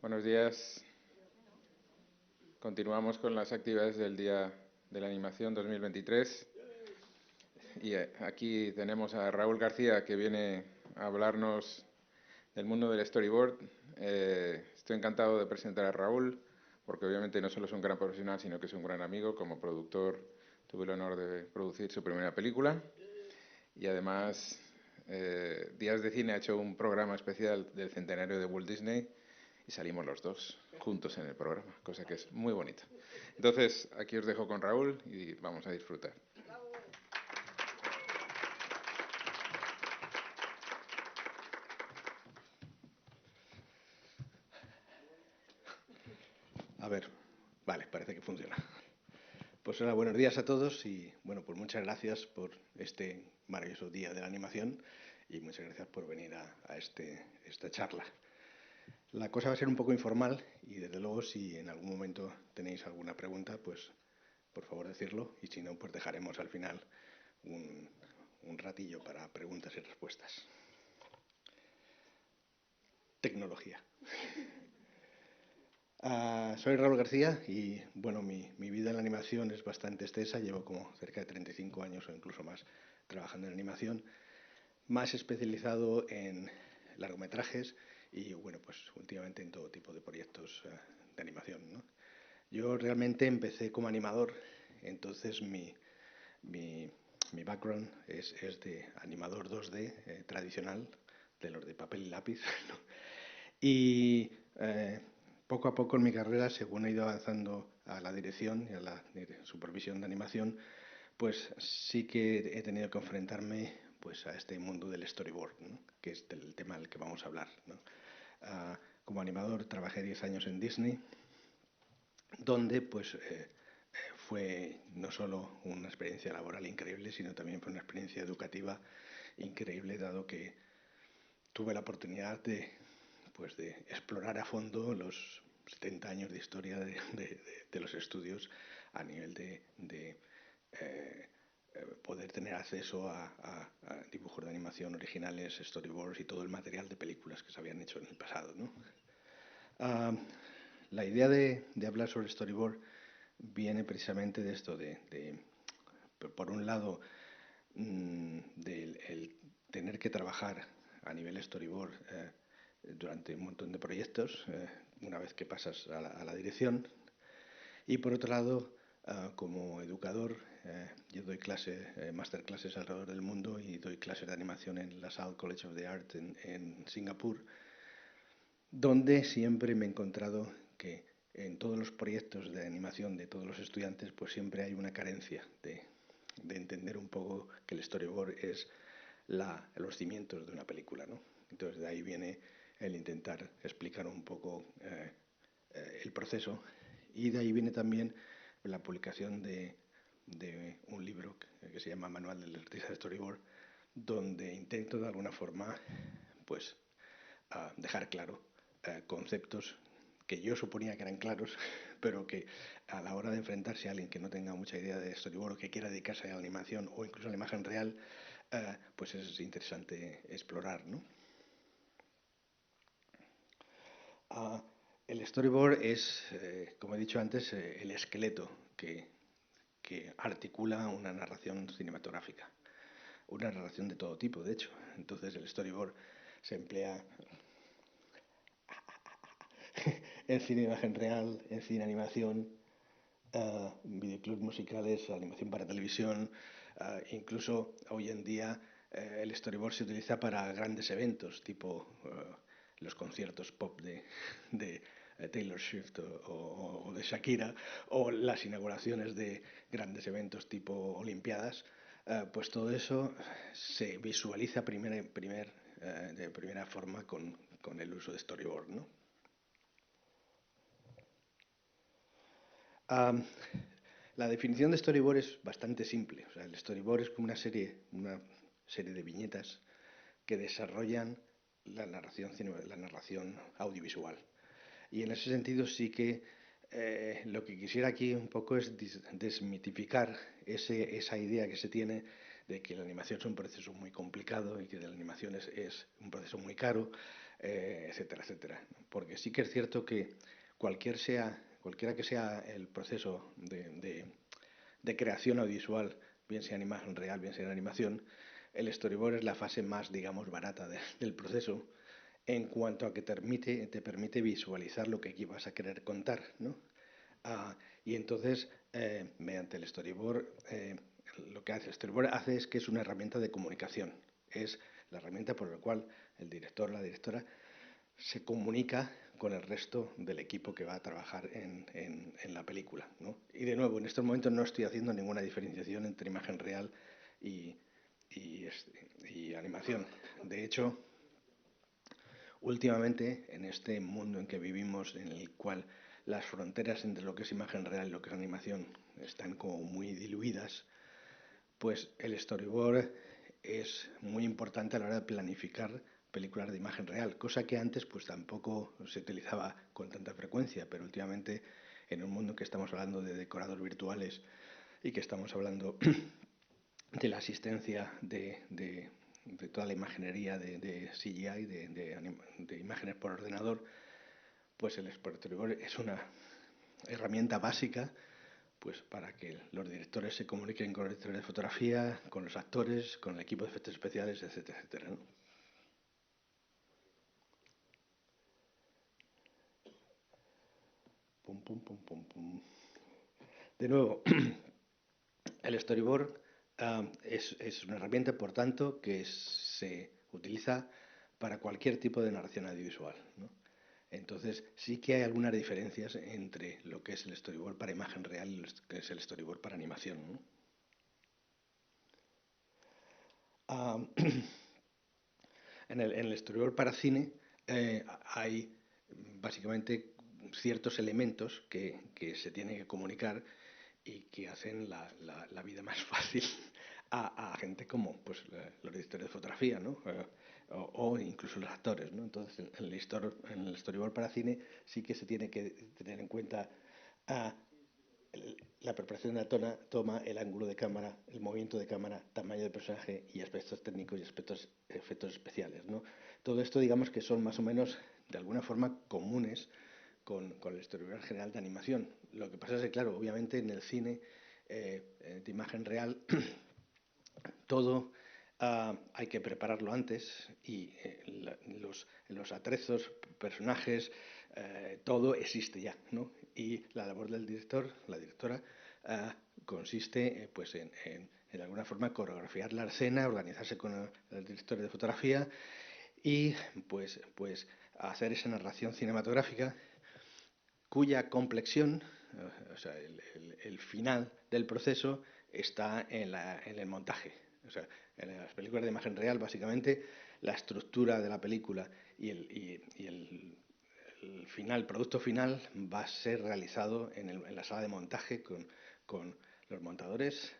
Buenos días. Continuamos con las actividades del Día de la Animación 2023. Y aquí tenemos a Raúl García, que viene a hablarnos del mundo del storyboard. Estoy encantado de presentar a Raúl, porque obviamente no solo es un gran profesional, sino que es un gran amigo. Como productor tuve el honor de producir su primera película. Y además, Días de Cine ha hecho un programa especial del centenario de Walt Disney y salimos los dos juntos en el programa, cosa que es muy bonita. Entonces, aquí os dejo con Raúl y vamos a disfrutar. A ver, vale, parece que funciona. Pues hola, buenos días a todos y bueno, pues muchas gracias por este maravilloso día de la animación y muchas gracias por venir a esta charla. La cosa va a ser un poco informal y desde luego si en algún momento tenéis alguna pregunta, pues por favor decirlo y si no, pues dejaremos al final un ratillo para preguntas y respuestas. Tecnología. Soy Raúl García y bueno, mi vida en la animación es bastante extensa, llevo como cerca de 35 años o incluso más trabajando en animación, más especializado en largometrajes y bueno, pues últimamente en todo tipo de proyectos de animación, ¿no? Yo realmente empecé como animador, entonces mi, mi background es de animador 2D tradicional, de los de papel y lápiz, ¿no? Y poco a poco en mi carrera, según he ido avanzando a la dirección y a la supervisión de animación, pues sí que he tenido que enfrentarme pues a este mundo del storyboard, ¿no? Que es el tema del que vamos a hablar, ¿no? Como animador trabajé 10 años en Disney, donde pues fue no solo una experiencia laboral increíble, sino también fue una experiencia educativa increíble, dado que tuve la oportunidad de explorar a fondo los 70 años de historia de los estudios a nivel de poder tener acceso a dibujos de animación originales, storyboards y todo el material de películas que se habían hecho en el pasado, ¿no? Uh, la idea de hablar sobre storyboard viene precisamente de esto, por un lado, del el tener que trabajar a nivel storyboard durante un montón de proyectos, una vez que pasas a la dirección. Y por otro lado, como educador, yo doy masterclasses alrededor del mundo y doy clases de animación en la Salle College of the Arts en Singapur, donde siempre me he encontrado que en todos los proyectos de animación de todos los estudiantes, pues siempre hay una carencia de entender un poco que el storyboard es los cimientos de una película, ¿no? Entonces de ahí viene el intentar explicar un poco el proceso y de ahí viene también la publicación de un libro que se llama Manual del artista de storyboard, donde intento de alguna forma pues dejar claro conceptos que yo suponía que eran claros, pero que a la hora de enfrentarse a alguien que no tenga mucha idea de storyboard o que quiera dedicarse a la animación o incluso a la imagen real, pues es interesante explorar, ¿no? El storyboard es, como he dicho antes, el esqueleto que articula una narración cinematográfica, una narración de todo tipo, de hecho. Entonces el storyboard se emplea en cine imagen real, en cine animación, videoclips musicales, animación para televisión, incluso hoy en día el storyboard se utiliza para grandes eventos, tipo los conciertos pop de Taylor Swift o de Shakira, o las inauguraciones de grandes eventos tipo Olimpiadas. Pues todo eso se visualiza de primera forma con el uso de storyboard, ¿no? Um, la definición de storyboard es bastante simple. O sea, el storyboard es como una serie de viñetas que desarrollan la narración audiovisual. Y en ese sentido sí que lo que quisiera aquí un poco es desmitificar esa idea que se tiene de que la animación es un proceso muy complicado y que la animación es un proceso muy caro, etcétera, etcétera. Porque sí que es cierto que cualquiera que sea el proceso de creación audiovisual, bien sea en imagen real, bien sea en animación, el storyboard es la fase más, digamos, barata del proceso en cuanto a que te permite visualizar lo que aquí vas a querer contar, ¿no? Y entonces, mediante el storyboard, lo que hace el storyboard es que es una herramienta de comunicación. Es la herramienta por la cual el director o la directora se comunica con el resto del equipo que va a trabajar en la película, ¿no? Y de nuevo, en estos momentos no estoy haciendo ninguna diferenciación entre imagen real y, y animación. De hecho, últimamente, en este mundo en que vivimos, en el cual las fronteras entre lo que es imagen real y lo que es animación están como muy diluidas, pues el storyboard es muy importante a la hora de planificar películas de imagen real, cosa que antes pues tampoco se utilizaba con tanta frecuencia, pero últimamente en un mundo que estamos hablando de decorados virtuales y que estamos hablando de la asistencia de toda la imaginería de CGI, de imágenes por ordenador, pues el storyboard es una herramienta básica pues para que los directores se comuniquen con los directores de fotografía, con los actores, con el equipo de efectos especiales, etcétera, etcétera, ¿no? Pum, pum, pum, pum, pum. De nuevo, el storyboard es una herramienta, por tanto, que se utiliza para cualquier tipo de narración audiovisual, ¿no? Entonces, sí que hay algunas diferencias entre lo que es el storyboard para imagen real y lo que es el storyboard para animación, ¿no? En el storyboard para cine hay básicamente ciertos elementos que se tienen que comunicar y que hacen la vida más fácil a gente como pues, los directores de fotografía, ¿no? O incluso los actores, ¿no? Entonces, en el storyboard para cine sí que se tiene que tener en cuenta a la preparación de la toma, el ángulo de cámara, el movimiento de cámara, tamaño del personaje y aspectos técnicos y efectos especiales, ¿no? Todo esto, digamos que son más o menos, de alguna forma, comunes con el storyboard general de animación. Lo que pasa es que, claro, obviamente en el cine de imagen real todo hay que prepararlo antes y los atrezos, personajes, todo existe ya, ¿no? Y la labor del director, la directora, consiste pues en alguna forma coreografiar la escena, organizarse con el director de fotografía y pues hacer esa narración cinematográfica cuya complexión, o sea, el final del proceso está en el montaje. O sea, en las películas de imagen real, básicamente, la estructura de la película y el final, el producto final, va a ser realizado en la sala de montaje con los montadores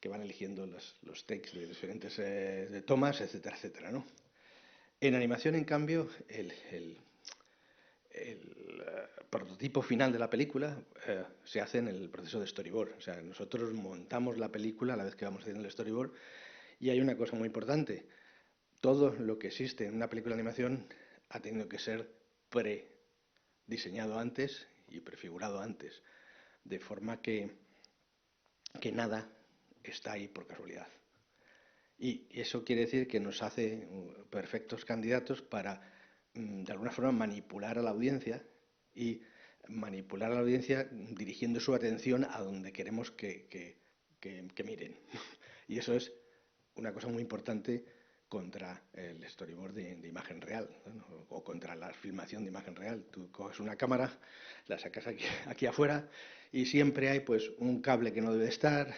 que van eligiendo los takes de diferentes de tomas, etcétera, etcétera, ¿no? En animación, en cambio, el prototipo final de la película se hace en el proceso de storyboard. O sea, nosotros montamos la película a la vez que vamos haciendo el storyboard y hay una cosa muy importante. Todo lo que existe en una película de animación ha tenido que ser prediseñado antes y prefigurado antes, de forma que nada está ahí por casualidad. Y eso quiere decir que nos hace perfectos candidatos para, de alguna forma, manipular a la audiencia y manipular a la audiencia dirigiendo su atención a donde queremos que miren. Y eso es una cosa muy importante contra el storyboard de imagen real, ¿no? O contra la filmación de imagen real. Tú coges una cámara, la sacas aquí afuera y siempre hay pues un cable que no debe estar,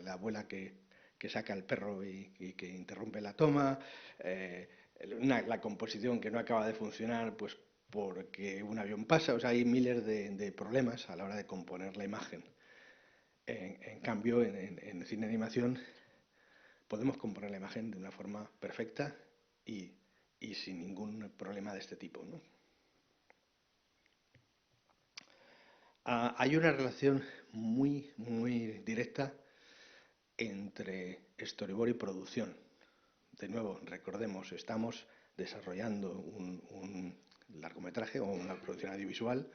la abuela que saca el perro y que interrumpe la toma, la composición que no acaba de funcionar pues porque un avión pasa. O sea, hay miles de problemas a la hora de componer la imagen. En cambio, en cine de animación podemos componer la imagen de una forma perfecta y sin ningún problema de este tipo, ¿no? Hay una relación muy, muy directa entre storyboard y producción. De nuevo, recordemos, estamos desarrollando un largometraje o una producción audiovisual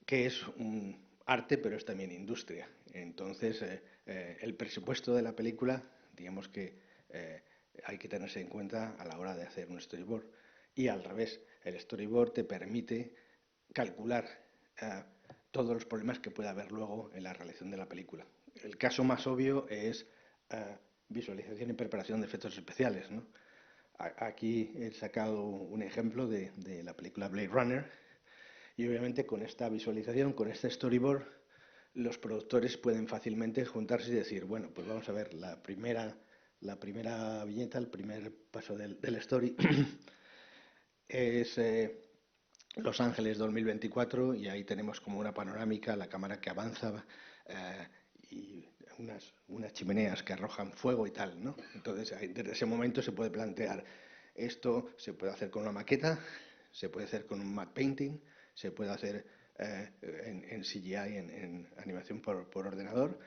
que es un arte, pero es también industria. Entonces, el presupuesto de la película, digamos que hay que tenerse en cuenta a la hora de hacer un storyboard. Y al revés, el storyboard te permite calcular todos los problemas que pueda haber luego en la realización de la película. El caso más obvio es visualización y preparación de efectos especiales, ¿no? Aquí he sacado un ejemplo de la película Blade Runner, y obviamente con esta visualización, con este storyboard, los productores pueden fácilmente juntarse y decir, bueno, pues vamos a ver la primera viñeta, el primer paso del story es Los Ángeles 2024, y ahí tenemos como una panorámica, la cámara que avanza y unas chimeneas que arrojan fuego y tal, ¿no? Entonces, desde ese momento se puede plantear, esto se puede hacer con una maqueta, se puede hacer con un matte painting, se puede hacer en CGI, en animación por ordenador.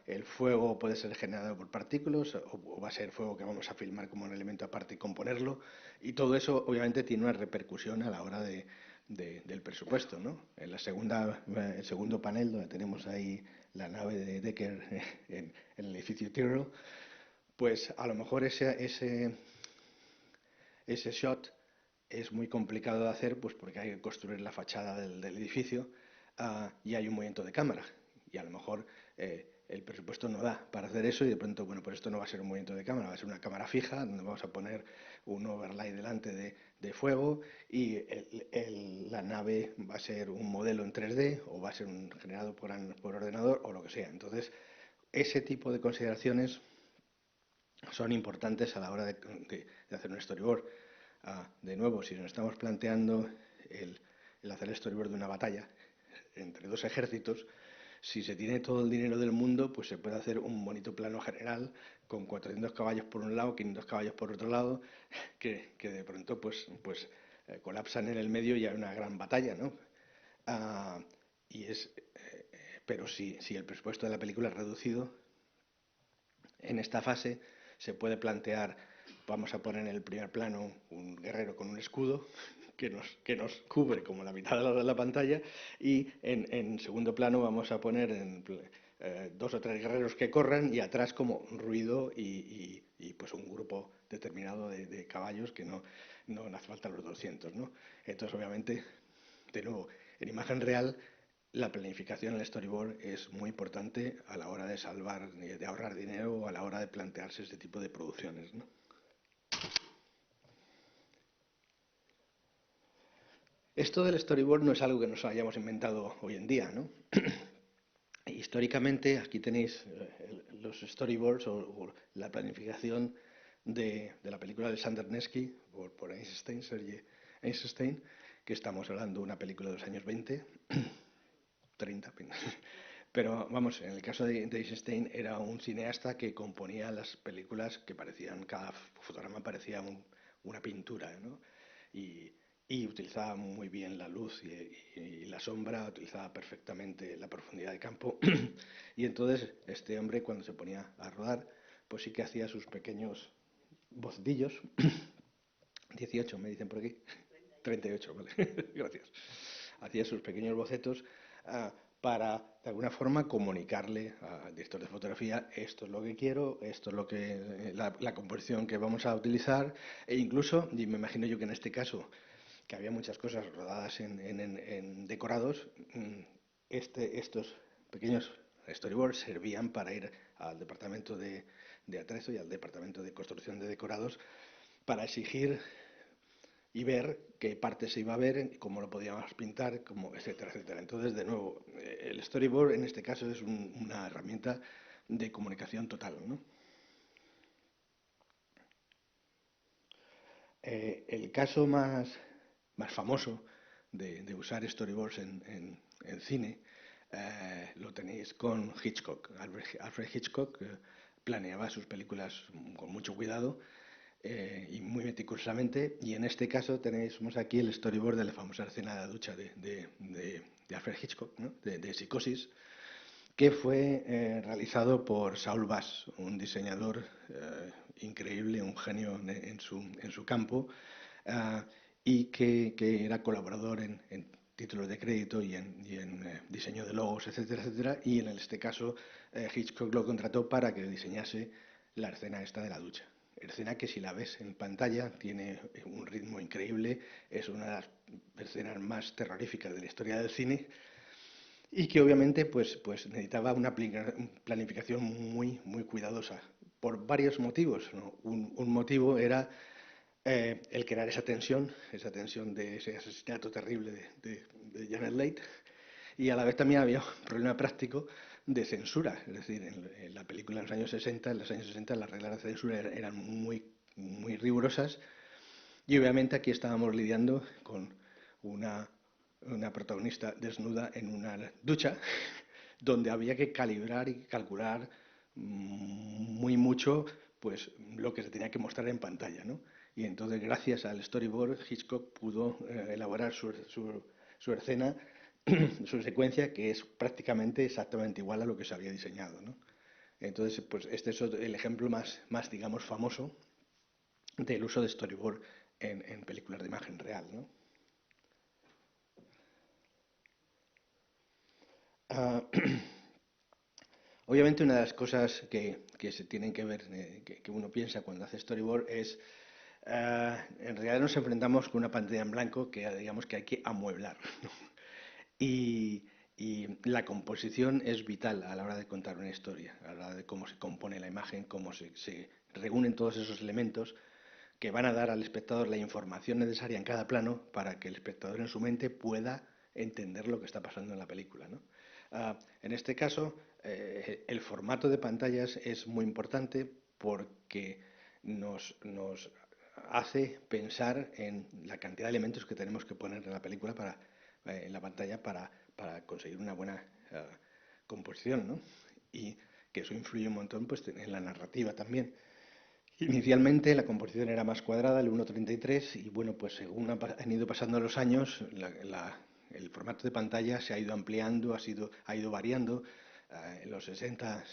El fuego puede ser generado por partículas o va a ser fuego que vamos a filmar como un elemento aparte y componerlo. Y todo eso obviamente tiene una repercusión a la hora del presupuesto, ¿no? En el segundo panel, donde tenemos ahí la nave de Decker en el edificio Tyrrell, pues a lo mejor ese shot es muy complicado de hacer, pues porque hay que construir la fachada del edificio y hay un movimiento de cámara. Y a lo mejor el presupuesto no da para hacer eso, y de pronto, bueno, pues esto no va a ser un movimiento de cámara, va a ser una cámara fija donde vamos a poner un overlay delante de fuego, y la nave va a ser un modelo en 3D o va a ser generado por ordenador o lo que sea. Entonces, ese tipo de consideraciones son importantes a la hora de hacer un storyboard. De nuevo, si nos estamos planteando el hacer el storyboard de una batalla entre dos ejércitos, si se tiene todo el dinero del mundo, pues se puede hacer un bonito plano general con 400 caballos por un lado, 500 caballos por otro lado, que de pronto pues colapsan en el medio y hay una gran batalla, ¿no? Pero si el presupuesto de la película es reducido, en esta fase se puede plantear, vamos a poner en el primer plano un guerrero con un escudo que nos cubre como la mitad de la pantalla, y en segundo plano vamos a poner dos o tres guerreros que corran, y atrás como ruido y pues un grupo determinado de caballos que no hace falta los 200, ¿no? Entonces, obviamente, de nuevo, en imagen real, la planificación, el storyboard, es muy importante a la hora de ahorrar dinero o a la hora de plantearse este tipo de producciones, ¿no? Esto del storyboard no es algo que nos hayamos inventado hoy en día, ¿no? Históricamente, aquí tenéis los storyboards o la planificación de la película de Alexander Nevsky por Eisenstein, Sergei Eisenstein, que estamos hablando de una película de los años 20, 30. Pero vamos, en el caso de Eisenstein era un cineasta que componía las películas que parecían, cada fotograma parecía una pintura, ¿no? Y utilizaba muy bien la luz y la sombra, utilizaba perfectamente la profundidad de campo. Y entonces este hombre, cuando se ponía a rodar, pues sí que hacía sus pequeños bocadillos. 18 me dicen por aquí. 38, vale. Gracias. Hacía sus pequeños bocetos para, de alguna forma, comunicarle al director de fotografía: esto es lo que quiero, esto es lo que la composición que vamos a utilizar. E incluso, y me imagino yo que en este caso, que había muchas cosas rodadas en decorados, estos pequeños storyboards servían para ir al departamento de atrezo y al departamento de construcción de decorados para exigir y ver qué parte se iba a ver, cómo lo podíamos pintar, etcétera, etcétera. Entonces, de nuevo, el storyboard en este caso es una herramienta de comunicación total, ¿no? El caso más famoso de usar storyboards en cine lo tenéis con Hitchcock. Alfred Hitchcock planeaba sus películas con mucho cuidado y muy meticulosamente, y en este caso tenemos aquí el storyboard de la famosa escena de la ducha de Alfred Hitchcock, ¿no? de Psicosis, que fue realizado por Saul Bass, un diseñador increíble, un genio en su campo, uh, y que era colaborador en títulos de crédito y en diseño de logos, etcétera, etcétera. Y en este caso Hitchcock lo contrató para que diseñase la escena esta de la ducha. Escena que si la ves en pantalla tiene un ritmo increíble, es una de las escenas más terroríficas de la historia del cine y que obviamente pues necesitaba una planificación muy cuidadosa por varios motivos, ¿no? Un motivo era el crear esa tensión de ese asesinato terrible de Janet Leigh, y a la vez también había un problema práctico de censura, es decir, en la película en los años 60 las reglas de censura eran muy rigurosas y obviamente aquí estábamos lidiando con una, una protagonista desnuda en una ducha donde había que calibrar y calcular muy mucho pues lo que se tenía que mostrar en pantalla, ¿no? Y entonces gracias al storyboard Hitchcock pudo elaborar su escena, su secuencia, que es prácticamente exactamente igual a lo que se había diseñado, ¿no? Entonces, pues este es el ejemplo más digamos, famoso del uso de storyboard en películas de imagen real, ¿no? Uh, Obviamente una de las cosas que se tienen que ver, que uno piensa cuando hace storyboard es, en realidad nos enfrentamos con una pantalla en blanco que digamos que hay que amueblar, ¿no? Y, y la composición es vital a la hora de contar una historia, a la hora de cómo se compone la imagen, cómo se reúnen todos esos elementos que van a dar al espectador la información necesaria en cada plano para que el espectador en su mente pueda entender lo que está pasando en la película, ¿no? En este caso, el formato de pantallas es muy importante porque nos hace pensar en la cantidad de elementos que tenemos que poner en la película en la pantalla para conseguir una buena composición, ¿no? Y que eso influye un montón pues, en la narrativa también. Inicialmente la composición era más cuadrada, el 1:33, y bueno, pues según han ido pasando los años, el formato de pantalla se ha ido ampliando, ha ido variando. En los 60,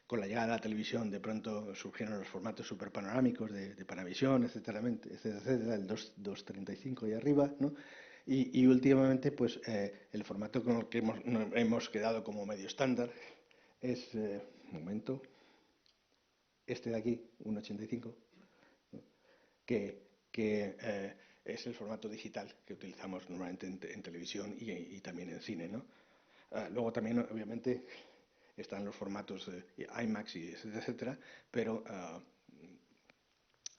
con la llegada de la televisión, de pronto surgieron los formatos superpanorámicos de Panavisión, etcétera, etcétera, etcétera, el 2:35 y arriba, ¿no? Y últimamente, pues el formato con el que hemos quedado como medio estándar es, un momento, este de aquí, 1:85, ¿no? que es el formato digital que utilizamos normalmente en televisión y también en cine, ¿no? Luego también, obviamente, están los formatos IMAX y etcétera, etcétera, pero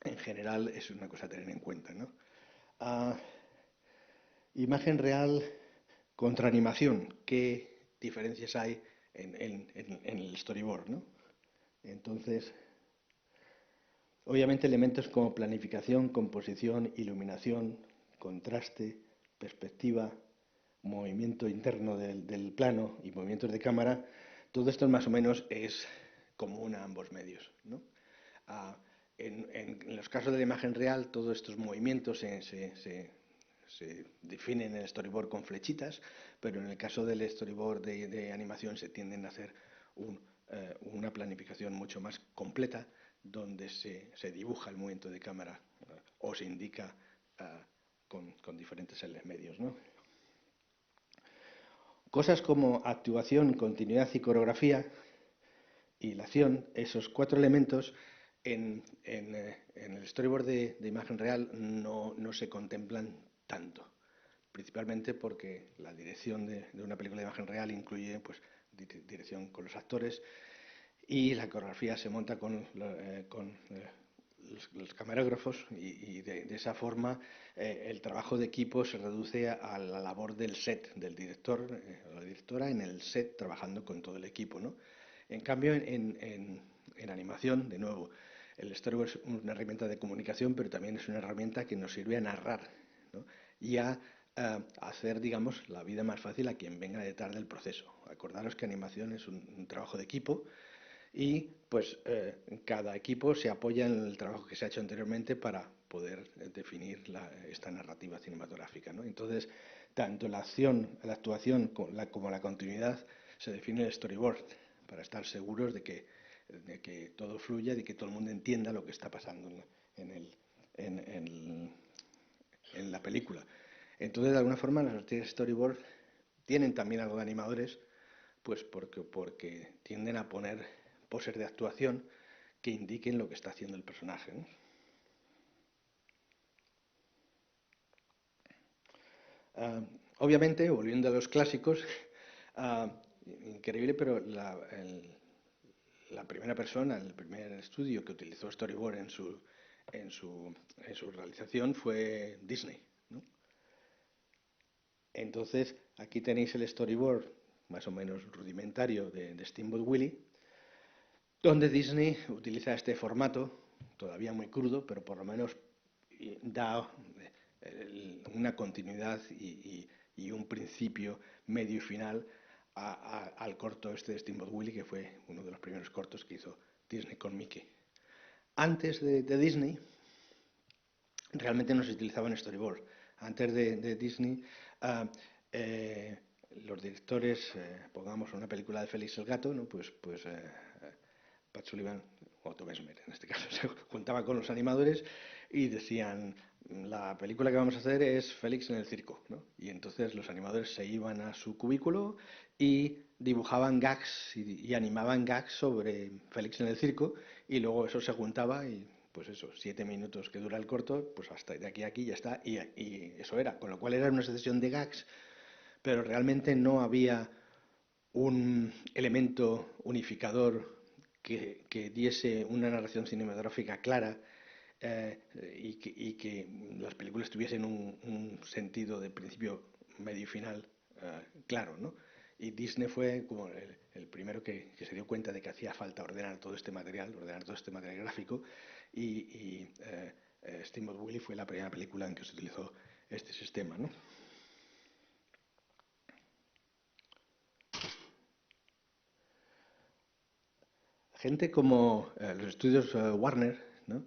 en general es una cosa a tener en cuenta, ¿no? Uh, Imagen real contra animación. ¿Qué diferencias hay en el storyboard, ¿no? Entonces, obviamente elementos como planificación, composición, iluminación, contraste, perspectiva, movimiento interno del plano y movimientos de cámara, todo esto más o menos es común a ambos medios, ¿no? En los casos de la imagen real, todos estos movimientos se definen en el storyboard con flechitas, pero en el caso del storyboard de animación se tienden a hacer una planificación mucho más completa, donde se dibuja el movimiento de cámara o se indica con diferentes medios, ¿no? Cosas como actuación, continuidad y coreografía y la acción, esos cuatro elementos en el storyboard de imagen real no se contemplan tanto, principalmente porque la dirección de una película de imagen real incluye pues, dirección con los actores y la coreografía se monta con los camarógrafos y de esa forma el trabajo de equipo se reduce a la labor del set, del director o la directora en el set trabajando con todo el equipo, ¿no? En cambio, en animación, de nuevo, el storyboard es una herramienta de comunicación, pero también es una herramienta que nos sirve a narrar, ¿no? Y a hacer, digamos, la vida más fácil a quien venga detrás del proceso. Acordaros que animación es un trabajo de equipo y pues cada equipo se apoya en el trabajo que se ha hecho anteriormente para poder definir esta narrativa cinematográfica, ¿no? Entonces, tanto la acción, la actuación como la continuidad se define el storyboard, para estar seguros de que todo fluya, de que todo el mundo entienda lo que está pasando en la película. Entonces, de alguna forma, los artistas de storyboard tienen también algo de animadores, pues porque tienden a poner poses de actuación que indiquen lo que está haciendo el personaje, ¿no? Obviamente, volviendo a los clásicos, increíble, pero la primera persona, el primer estudio que utilizó storyboard en su realización fue Disney, ¿no? Entonces, aquí tenéis el storyboard más o menos rudimentario de Steamboat Willie, donde Disney utiliza este formato, todavía muy crudo, pero por lo menos da una continuidad y un principio, medio y final al corto este de Steamboat Willie, que fue uno de los primeros cortos que hizo Disney con Mickey. Antes de Disney, realmente no se utilizaban storyboard. Antes de Disney, los directores, pongamos una película de Félix el Gato, ¿no? pues Pat Sullivan, o Tom Esmer en este caso, se juntaba con los animadores y decían, la película que vamos a hacer es Félix en el circo, ¿no? Y entonces los animadores se iban a su cubículo y dibujaban gags y animaban gags sobre Félix en el circo, y luego eso se juntaba y pues eso, 7 minutos que dura el corto, pues hasta de aquí a aquí ya está, y eso era, con lo cual era una sesión de gags, pero realmente no había un elemento unificador que diese una narración cinematográfica clara, y que las películas tuviesen un sentido de principio, medio y final claro, ¿no? Y Disney fue como el primero que se dio cuenta de que hacía falta ordenar todo este material gráfico, y Steamboat Willie fue la primera película en que se utilizó este sistema, ¿no? Gente como los estudios Warner, ¿no?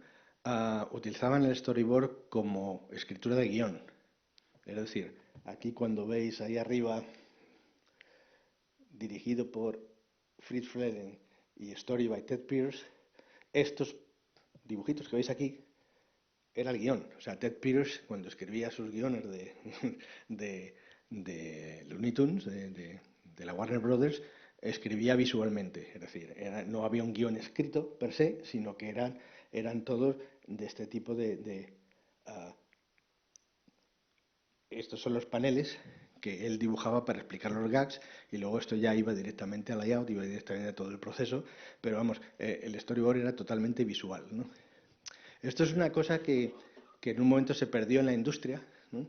Utilizaban el storyboard como escritura de guión. Es decir, aquí cuando veis ahí arriba, dirigido por Fritz Freleng y Story by Ted Pierce, estos dibujitos que veis aquí era el guión. O sea, Ted Pierce, cuando escribía sus guiones de Looney Tunes, de la Warner Brothers, escribía visualmente. Es decir, no había un guión escrito per se, sino que eran todos de este tipo estos son los paneles que él dibujaba para explicar los gags, y luego esto ya iba directamente al layout, iba directamente a todo el proceso, pero vamos, el storyboard era totalmente visual, ¿no? Esto es una cosa que en un momento se perdió en la industria, ¿no?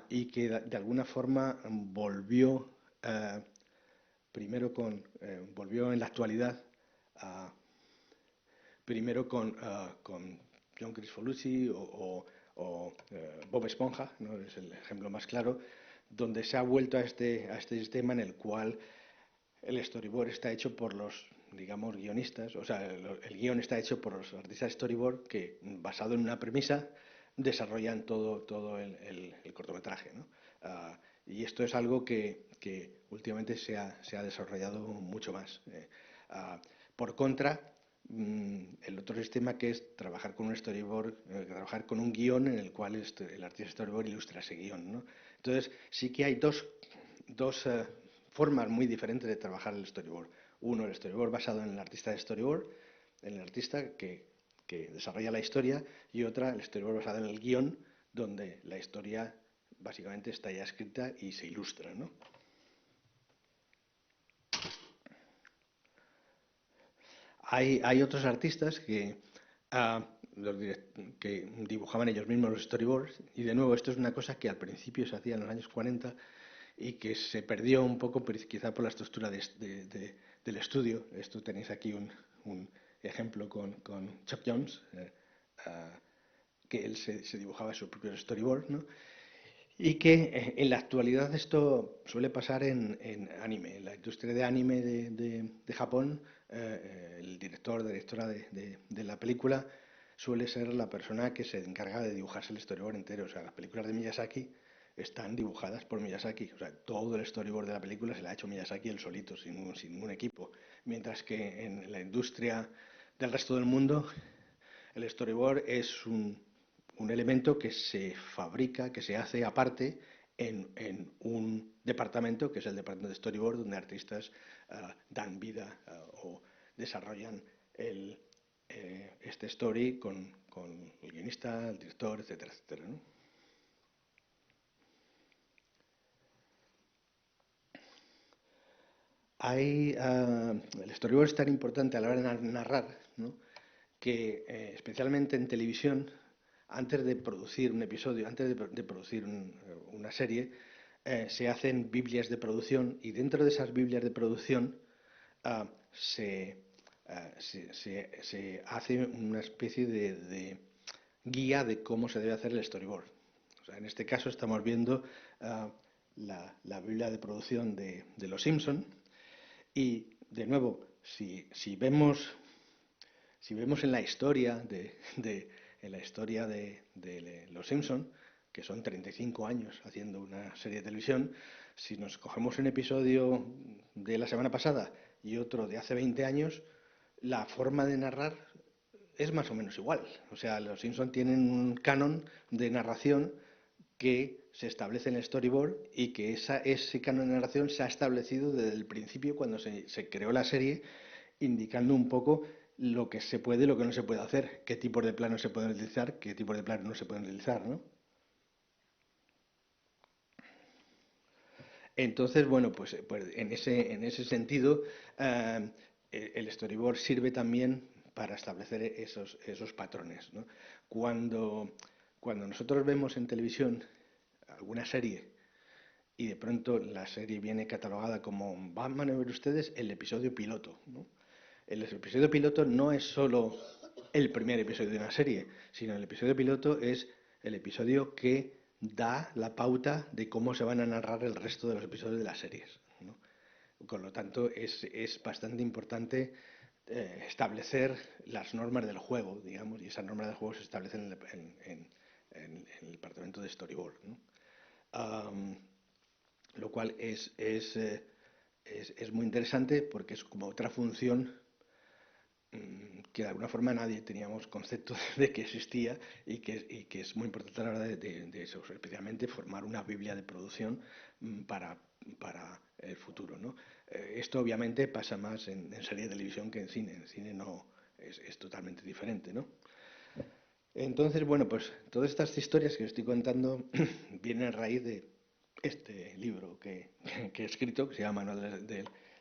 Y que de alguna forma volvió, volvió en la actualidad, primero con John Kricfalusi o Bob Esponja, ¿no? Es el ejemplo más claro, donde se ha vuelto a este sistema en el cual el storyboard está hecho por los, digamos, guionistas, o sea, el guión está hecho por los artistas de storyboard que, basado en una premisa, desarrollan todo el cortometraje, ¿no? Y esto es algo que últimamente se ha desarrollado mucho más. Por contra, el otro sistema, que es trabajar con un storyboard, trabajar con un guión en el cual el artista storyboard ilustra ese guión, ¿no? Entonces, sí que hay dos formas muy diferentes de trabajar el storyboard. Uno, el storyboard basado en el artista de storyboard, en el artista que desarrolla la historia, y otra, el storyboard basado en el guión, donde la historia básicamente está ya escrita y se ilustra, ¿no? Hay otros artistas que dibujaban ellos mismos los storyboards, y de nuevo esto es una cosa que al principio se hacía en los años 40 y que se perdió un poco, quizá por la estructura del estudio. Esto tenéis aquí un ejemplo con Chuck Jones, que él se dibujaba su propio storyboard, ¿no? Y que en la actualidad esto suele pasar en anime. En la industria de anime de Japón, el directora de la película suele ser la persona que se encarga de dibujarse el storyboard entero. O sea, las películas de Miyazaki, están dibujadas por Miyazaki. O sea, todo el storyboard de la película se lo ha hecho Miyazaki él solito, sin ningún equipo. Mientras que en la industria del resto del mundo, el storyboard es un elemento que se fabrica, que se hace aparte en un departamento, que es el departamento de storyboard, donde artistas dan vida o desarrollan este story con el guionista, el director, etcétera, etcétera, ¿no? El storyboard es tan importante a la hora de narrar, ¿no? Que especialmente en televisión, antes de producir un episodio, antes de producir una serie, se hacen biblias de producción y dentro de esas biblias de producción ah, se, se hace una especie de guía de cómo se debe hacer el storyboard. O sea, en este caso estamos viendo la biblia de producción de Los Simpson y, de nuevo, si vemos en la historia de Los Simpson, que son 35 años haciendo una serie de televisión, si nos cogemos un episodio de la semana pasada y otro de hace 20 años, la forma de narrar es más o menos igual. O sea, Los Simpson tienen un canon de narración que se establece en el storyboard y que ese canon de narración se ha establecido desde el principio cuando se creó la serie, indicando un poco lo que se puede y lo que no se puede hacer, qué tipos de planos se pueden utilizar, qué tipos de planos no se pueden utilizar, ¿no? Entonces, bueno, pues en ese sentido, el storyboard sirve también para establecer esos patrones, ¿no? Cuando nosotros vemos en televisión alguna serie y de pronto la serie viene catalogada como, van a ver ustedes el episodio piloto, ¿no? El episodio piloto no es solo el primer episodio de una serie, sino el episodio piloto es el episodio que da la pauta de cómo se van a narrar el resto de los episodios de las series, ¿no? Con lo tanto, es bastante importante establecer las normas del juego, digamos, y esas normas del juego se establecen en el departamento de storyboard, ¿no? Lo cual es muy interesante porque es como otra función que de alguna forma nadie teníamos concepto de que existía y que es muy importante a la hora de eso, especialmente formar una biblia de producción para el futuro, ¿no? Esto obviamente pasa más en serie de televisión que en cine. En cine no es totalmente diferente, ¿no? Entonces, bueno, pues todas estas historias que os estoy contando vienen a raíz de este libro que he escrito, que se llama Manual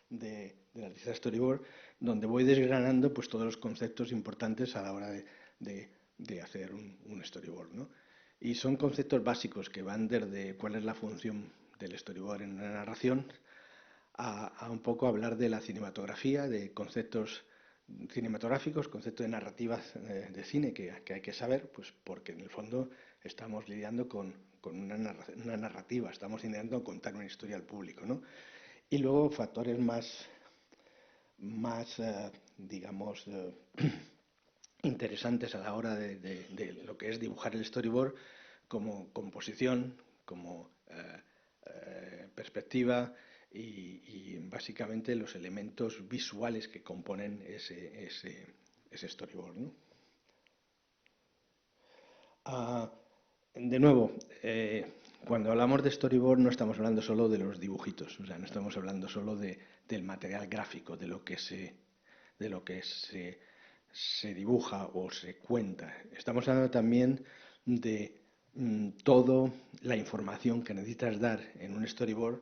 del artista storyboard, donde voy desgranando pues todos los conceptos importantes a la hora de hacer un storyboard, ¿no? Y son conceptos básicos que van desde cuál es la función del storyboard en una narración a un poco hablar de la cinematografía, de conceptos cinematográficos, conceptos de narrativas de cine que hay que saber, pues porque en el fondo estamos lidiando con una narrativa, estamos intentando contar una historia al público, ¿no? Y luego factores más digamos, interesantes a la hora de lo que es dibujar el storyboard, como composición, como perspectiva y básicamente los elementos visuales que componen ese storyboard, ¿no? De nuevo, cuando hablamos de storyboard no estamos hablando solo de los dibujitos, o sea, no estamos hablando solo del material gráfico, de lo que se dibuja o se cuenta. Estamos hablando también de toda la información que necesitas dar en un storyboard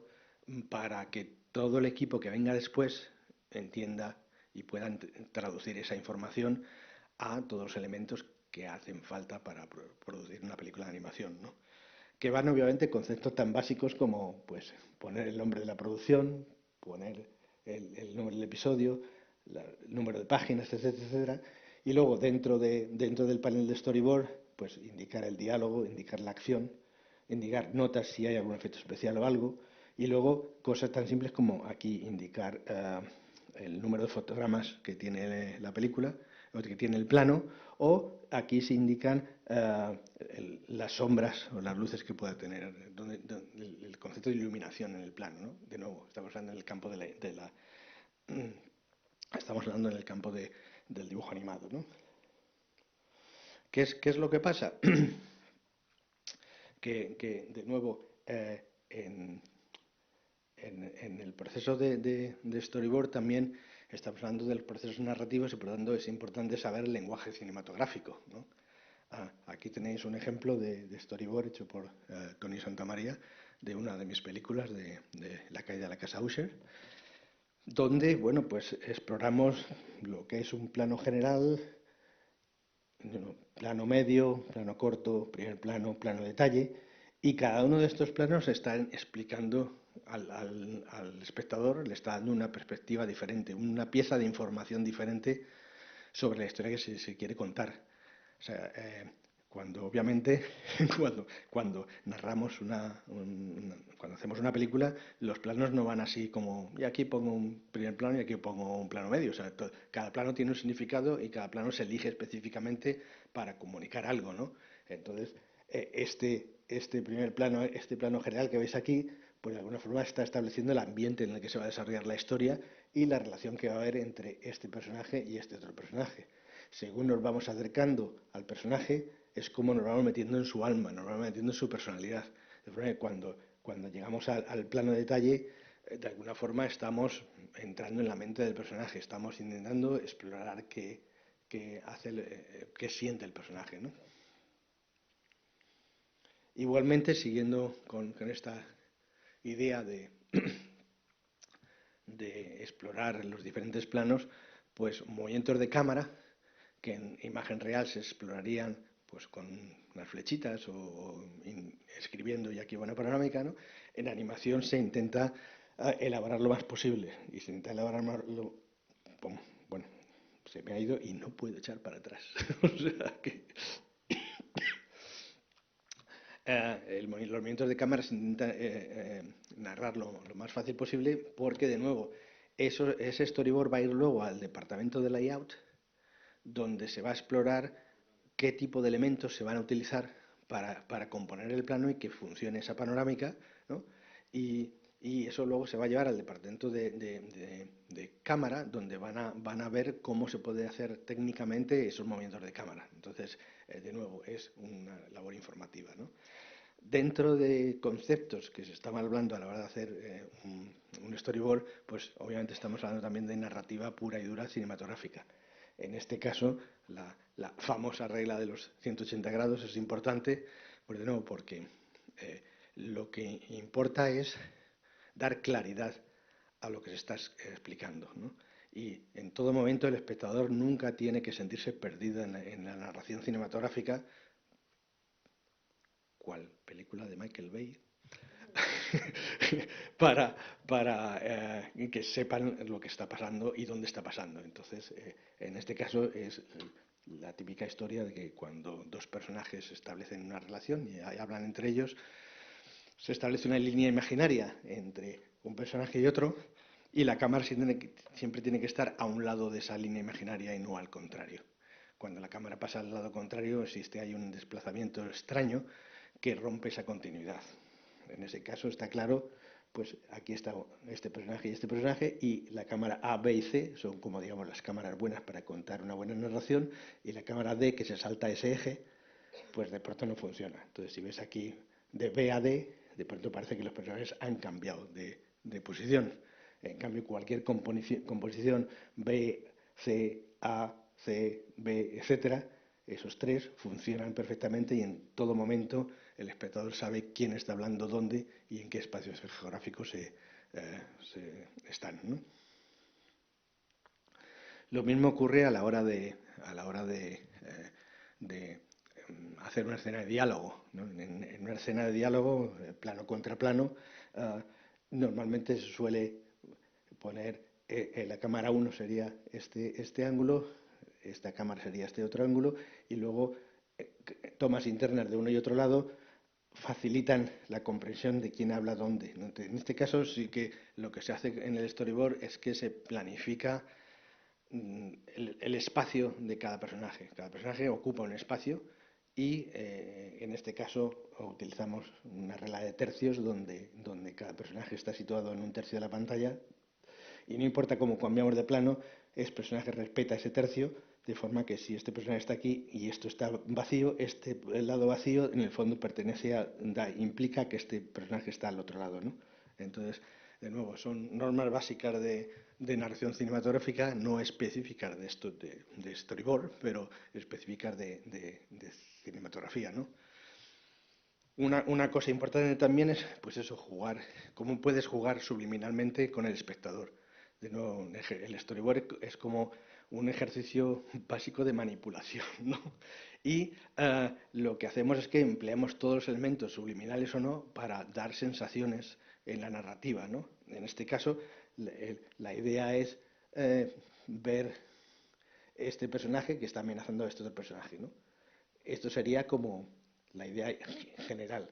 para que todo el equipo que venga después entienda y puedan traducir esa información a todos los elementos que hacen falta para producir una película de animación, ¿no? Que van obviamente conceptos tan básicos como pues poner el nombre de la producción, poner el número del episodio, el número de páginas, etcétera, etcétera, y luego dentro del panel de storyboard pues indicar el diálogo, indicar la acción, indicar notas si hay algún efecto especial o algo, y luego cosas tan simples como aquí indicar el número de fotogramas que tiene la película, o que tiene el plano, o aquí se indican las sombras o las luces que pueda tener, el concepto de iluminación en el plano, ¿no? De nuevo, estamos hablando en el campo estamos hablando en el campo del dibujo animado, ¿no? ¿Qué es lo que pasa? que de nuevo, en el proceso de storyboard también estamos hablando de los procesos narrativos y por lo tanto es importante saber el lenguaje cinematográfico, ¿no? Aquí tenéis un ejemplo de storyboard hecho por Tony Santamaría de una de mis películas de La caída de la casa Usher, donde, bueno, pues exploramos lo que es un plano general, plano medio, plano corto, primer plano, plano detalle, y cada uno de estos planos está explicando al espectador, le está dando una perspectiva diferente, una pieza de información diferente sobre la historia que se quiere contar. O sea, cuando obviamente, cuando narramos cuando hacemos una película, los planos no van así como, y aquí pongo un primer plano y aquí pongo un plano medio. O sea, cada plano tiene un significado y cada plano se elige específicamente para comunicar algo, ¿no? Entonces, este primer plano, este plano general que veis aquí, pues de alguna forma está estableciendo el ambiente en el que se va a desarrollar la historia y la relación que va a haber entre este personaje y este otro personaje. Según nos vamos acercando al personaje, es como nos vamos metiendo en su alma, nos vamos metiendo en su personalidad. De forma que cuando llegamos al plano de detalle, de alguna forma estamos entrando en la mente del personaje, estamos intentando explorar qué siente el personaje, ¿no? Igualmente, siguiendo con esta idea de explorar los diferentes planos, pues movimientos de cámara que en imagen real se explorarían pues con unas flechitas o escribiendo y aquí una panorámica, ¿no? En animación se intenta elaborar lo más posible y se intenta elaborar más bueno, se me ha ido y no puedo echar para atrás. O sea que los movimientos de cámara se intenta narrar lo más fácil posible porque, de nuevo, ese storyboard va a ir luego al departamento de layout, donde se va a explorar qué tipo de elementos se van a utilizar para componer el plano y que funcione esa panorámica, ¿no? Y eso luego se va a llevar al departamento de cámara, donde van a ver cómo se puede hacer técnicamente esos movimientos de cámara. Entonces, de nuevo, es una labor informativa, ¿no? Dentro de conceptos que se estaban hablando a la hora de hacer un storyboard, pues obviamente estamos hablando también de narrativa pura y dura cinematográfica. En este caso, la famosa regla de los 180 grados es importante, pues de nuevo, porque lo que importa es dar claridad a lo que se está explicando, ¿no? Y en todo momento el espectador nunca tiene que sentirse perdido en la narración cinematográfica. ¿Cuál película de Michael Bay? para que sepan lo que está pasando y dónde está pasando. Entonces, en este caso es la típica historia de que cuando dos personajes establecen una relación y hablan entre ellos, se establece una línea imaginaria entre un personaje y otro y la cámara siempre tiene que estar a un lado de esa línea imaginaria y no al contrario. Cuando la cámara pasa al lado contrario, existe ahí un desplazamiento extraño que rompe esa continuidad. En ese caso está claro, pues aquí está este personaje y la cámara A, B y C son como digamos las cámaras buenas para contar una buena narración y la cámara D que se salta ese eje, pues de pronto no funciona. Entonces si ves aquí de B a D, de pronto parece que los personajes han cambiado de posición. En cambio cualquier composición B, C, A, C, B, etcétera, esos tres funcionan perfectamente y en todo momento el espectador sabe quién está hablando dónde y en qué espacios geográficos están, ¿no? Lo mismo ocurre a la hora de hacer una escena de diálogo, ¿no? En una escena de diálogo, plano contra plano, normalmente se suele poner la cámara 1 sería este ángulo, esta cámara sería este otro ángulo, y luego tomas internas de uno y otro lado facilitan la comprensión de quién habla dónde, ¿no? En este caso sí que lo que se hace en el storyboard es que se planifica el espacio de cada personaje. Cada personaje ocupa un espacio y en este caso utilizamos una regla de tercios donde cada personaje está situado en un tercio de la pantalla y no importa cómo cambiamos de plano, el personaje respeta ese tercio, de forma que si este personaje está aquí y esto está vacío, el lado vacío en el fondo implica que este personaje está al otro lado, ¿no? Entonces, de nuevo, son normas básicas de narración cinematográfica, no específicas de storyboard, pero específicas de cinematografía, ¿no? Una cosa importante también es, pues eso, jugar. ¿Cómo puedes jugar subliminalmente con el espectador? De nuevo, el storyboard es como un ejercicio básico de manipulación, ¿no? Y lo que hacemos es que empleamos todos los elementos, subliminales o no, para dar sensaciones en la narrativa, ¿no? En este caso, la idea es ver este personaje que está amenazando a este otro personaje, ¿no? Esto sería como la idea general.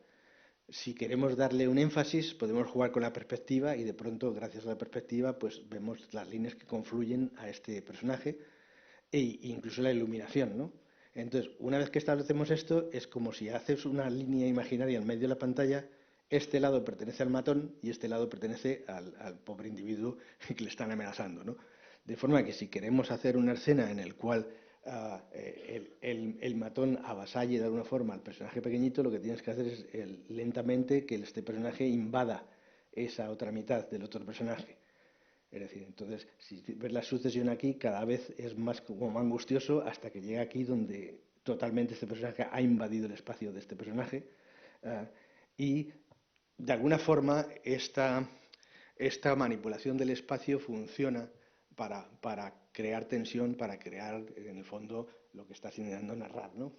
Si queremos darle un énfasis, podemos jugar con la perspectiva y de pronto, gracias a la perspectiva, pues vemos las líneas que confluyen a este personaje e incluso la iluminación, ¿no? Entonces, una vez que establecemos esto, es como si haces una línea imaginaria en medio de la pantalla, este lado pertenece al matón y este lado pertenece al pobre individuo que le están amenazando, ¿no? De forma que si queremos hacer una escena en la cual el matón avasalle de alguna forma al personaje pequeñito, lo que tienes que hacer es lentamente que este personaje invada esa otra mitad del otro personaje. Es decir, entonces, si ves la sucesión aquí, cada vez es más como angustioso hasta que llega aquí donde totalmente este personaje ha invadido el espacio de este personaje. Y de alguna forma esta manipulación del espacio funciona para crear tensión, para crear en el fondo lo que está intentando narrar, ¿no?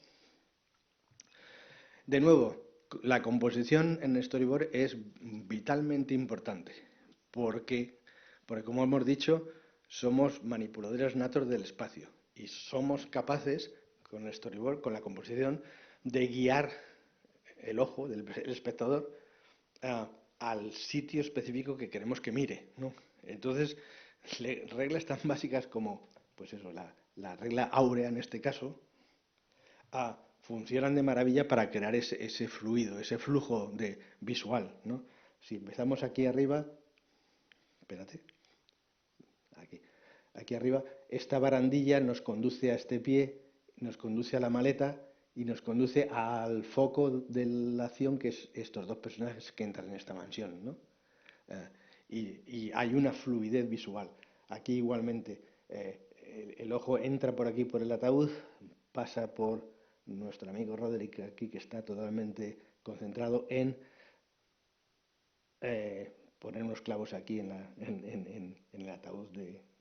De nuevo, la composición en storyboard es vitalmente importante porque como hemos dicho, somos manipuladores natos del espacio y somos capaces con el storyboard, con la composición, de guiar el ojo del espectador al sitio específico que queremos que mire, ¿no? Entonces, reglas tan básicas como, pues eso, la regla áurea en este caso, funcionan de maravilla para crear ese fluido, ese flujo visual, ¿no? Si empezamos aquí arriba, espérate, aquí arriba, esta barandilla nos conduce a este pie, nos conduce a la maleta y nos conduce al foco de la acción, que es estos dos personajes que entran en esta mansión, ¿no? Y hay una fluidez visual. Aquí igualmente el ojo entra por aquí por el ataúd, pasa por nuestro amigo Roderick aquí, que está totalmente concentrado en poner unos clavos aquí en el ataúd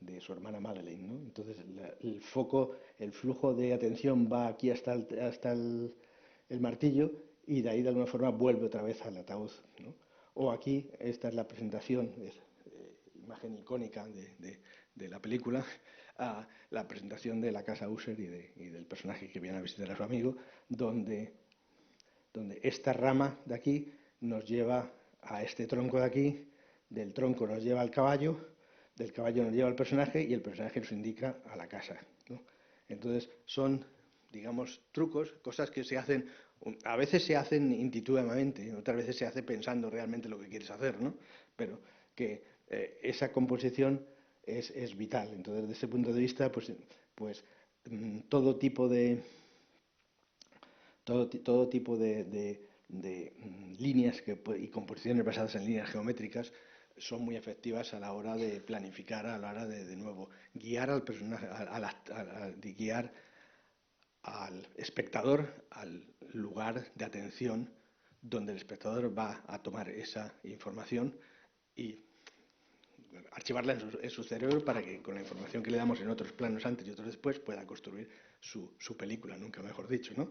de su hermana Madeleine, ¿no? Entonces el foco, el flujo de atención va aquí hasta el martillo y de ahí de alguna forma vuelve otra vez al ataúd, ¿no? O aquí, esta es la presentación, imagen icónica de la película, la presentación de la casa User y del personaje que viene a visitar a su amigo, donde esta rama de aquí nos lleva a este tronco de aquí, del tronco nos lleva al caballo, del caballo nos lleva al personaje y el personaje nos indica a la casa, ¿no? Entonces son, digamos, trucos, cosas que se hacen, a veces se hacen intuitivamente, otras veces se hace pensando realmente lo que quieres hacer, ¿no? Pero que esa composición es vital. Entonces, desde ese punto de vista, pues todo tipo de líneas y composiciones basadas en líneas geométricas son muy efectivas a la hora de planificar, a la hora de nuevo, guiar al personaje, de guiar al espectador al lugar de atención donde el espectador va a tomar esa información y archivarla en su cerebro para que con la información que le damos en otros planos antes y otros después pueda construir su película, nunca mejor dicho, ¿no?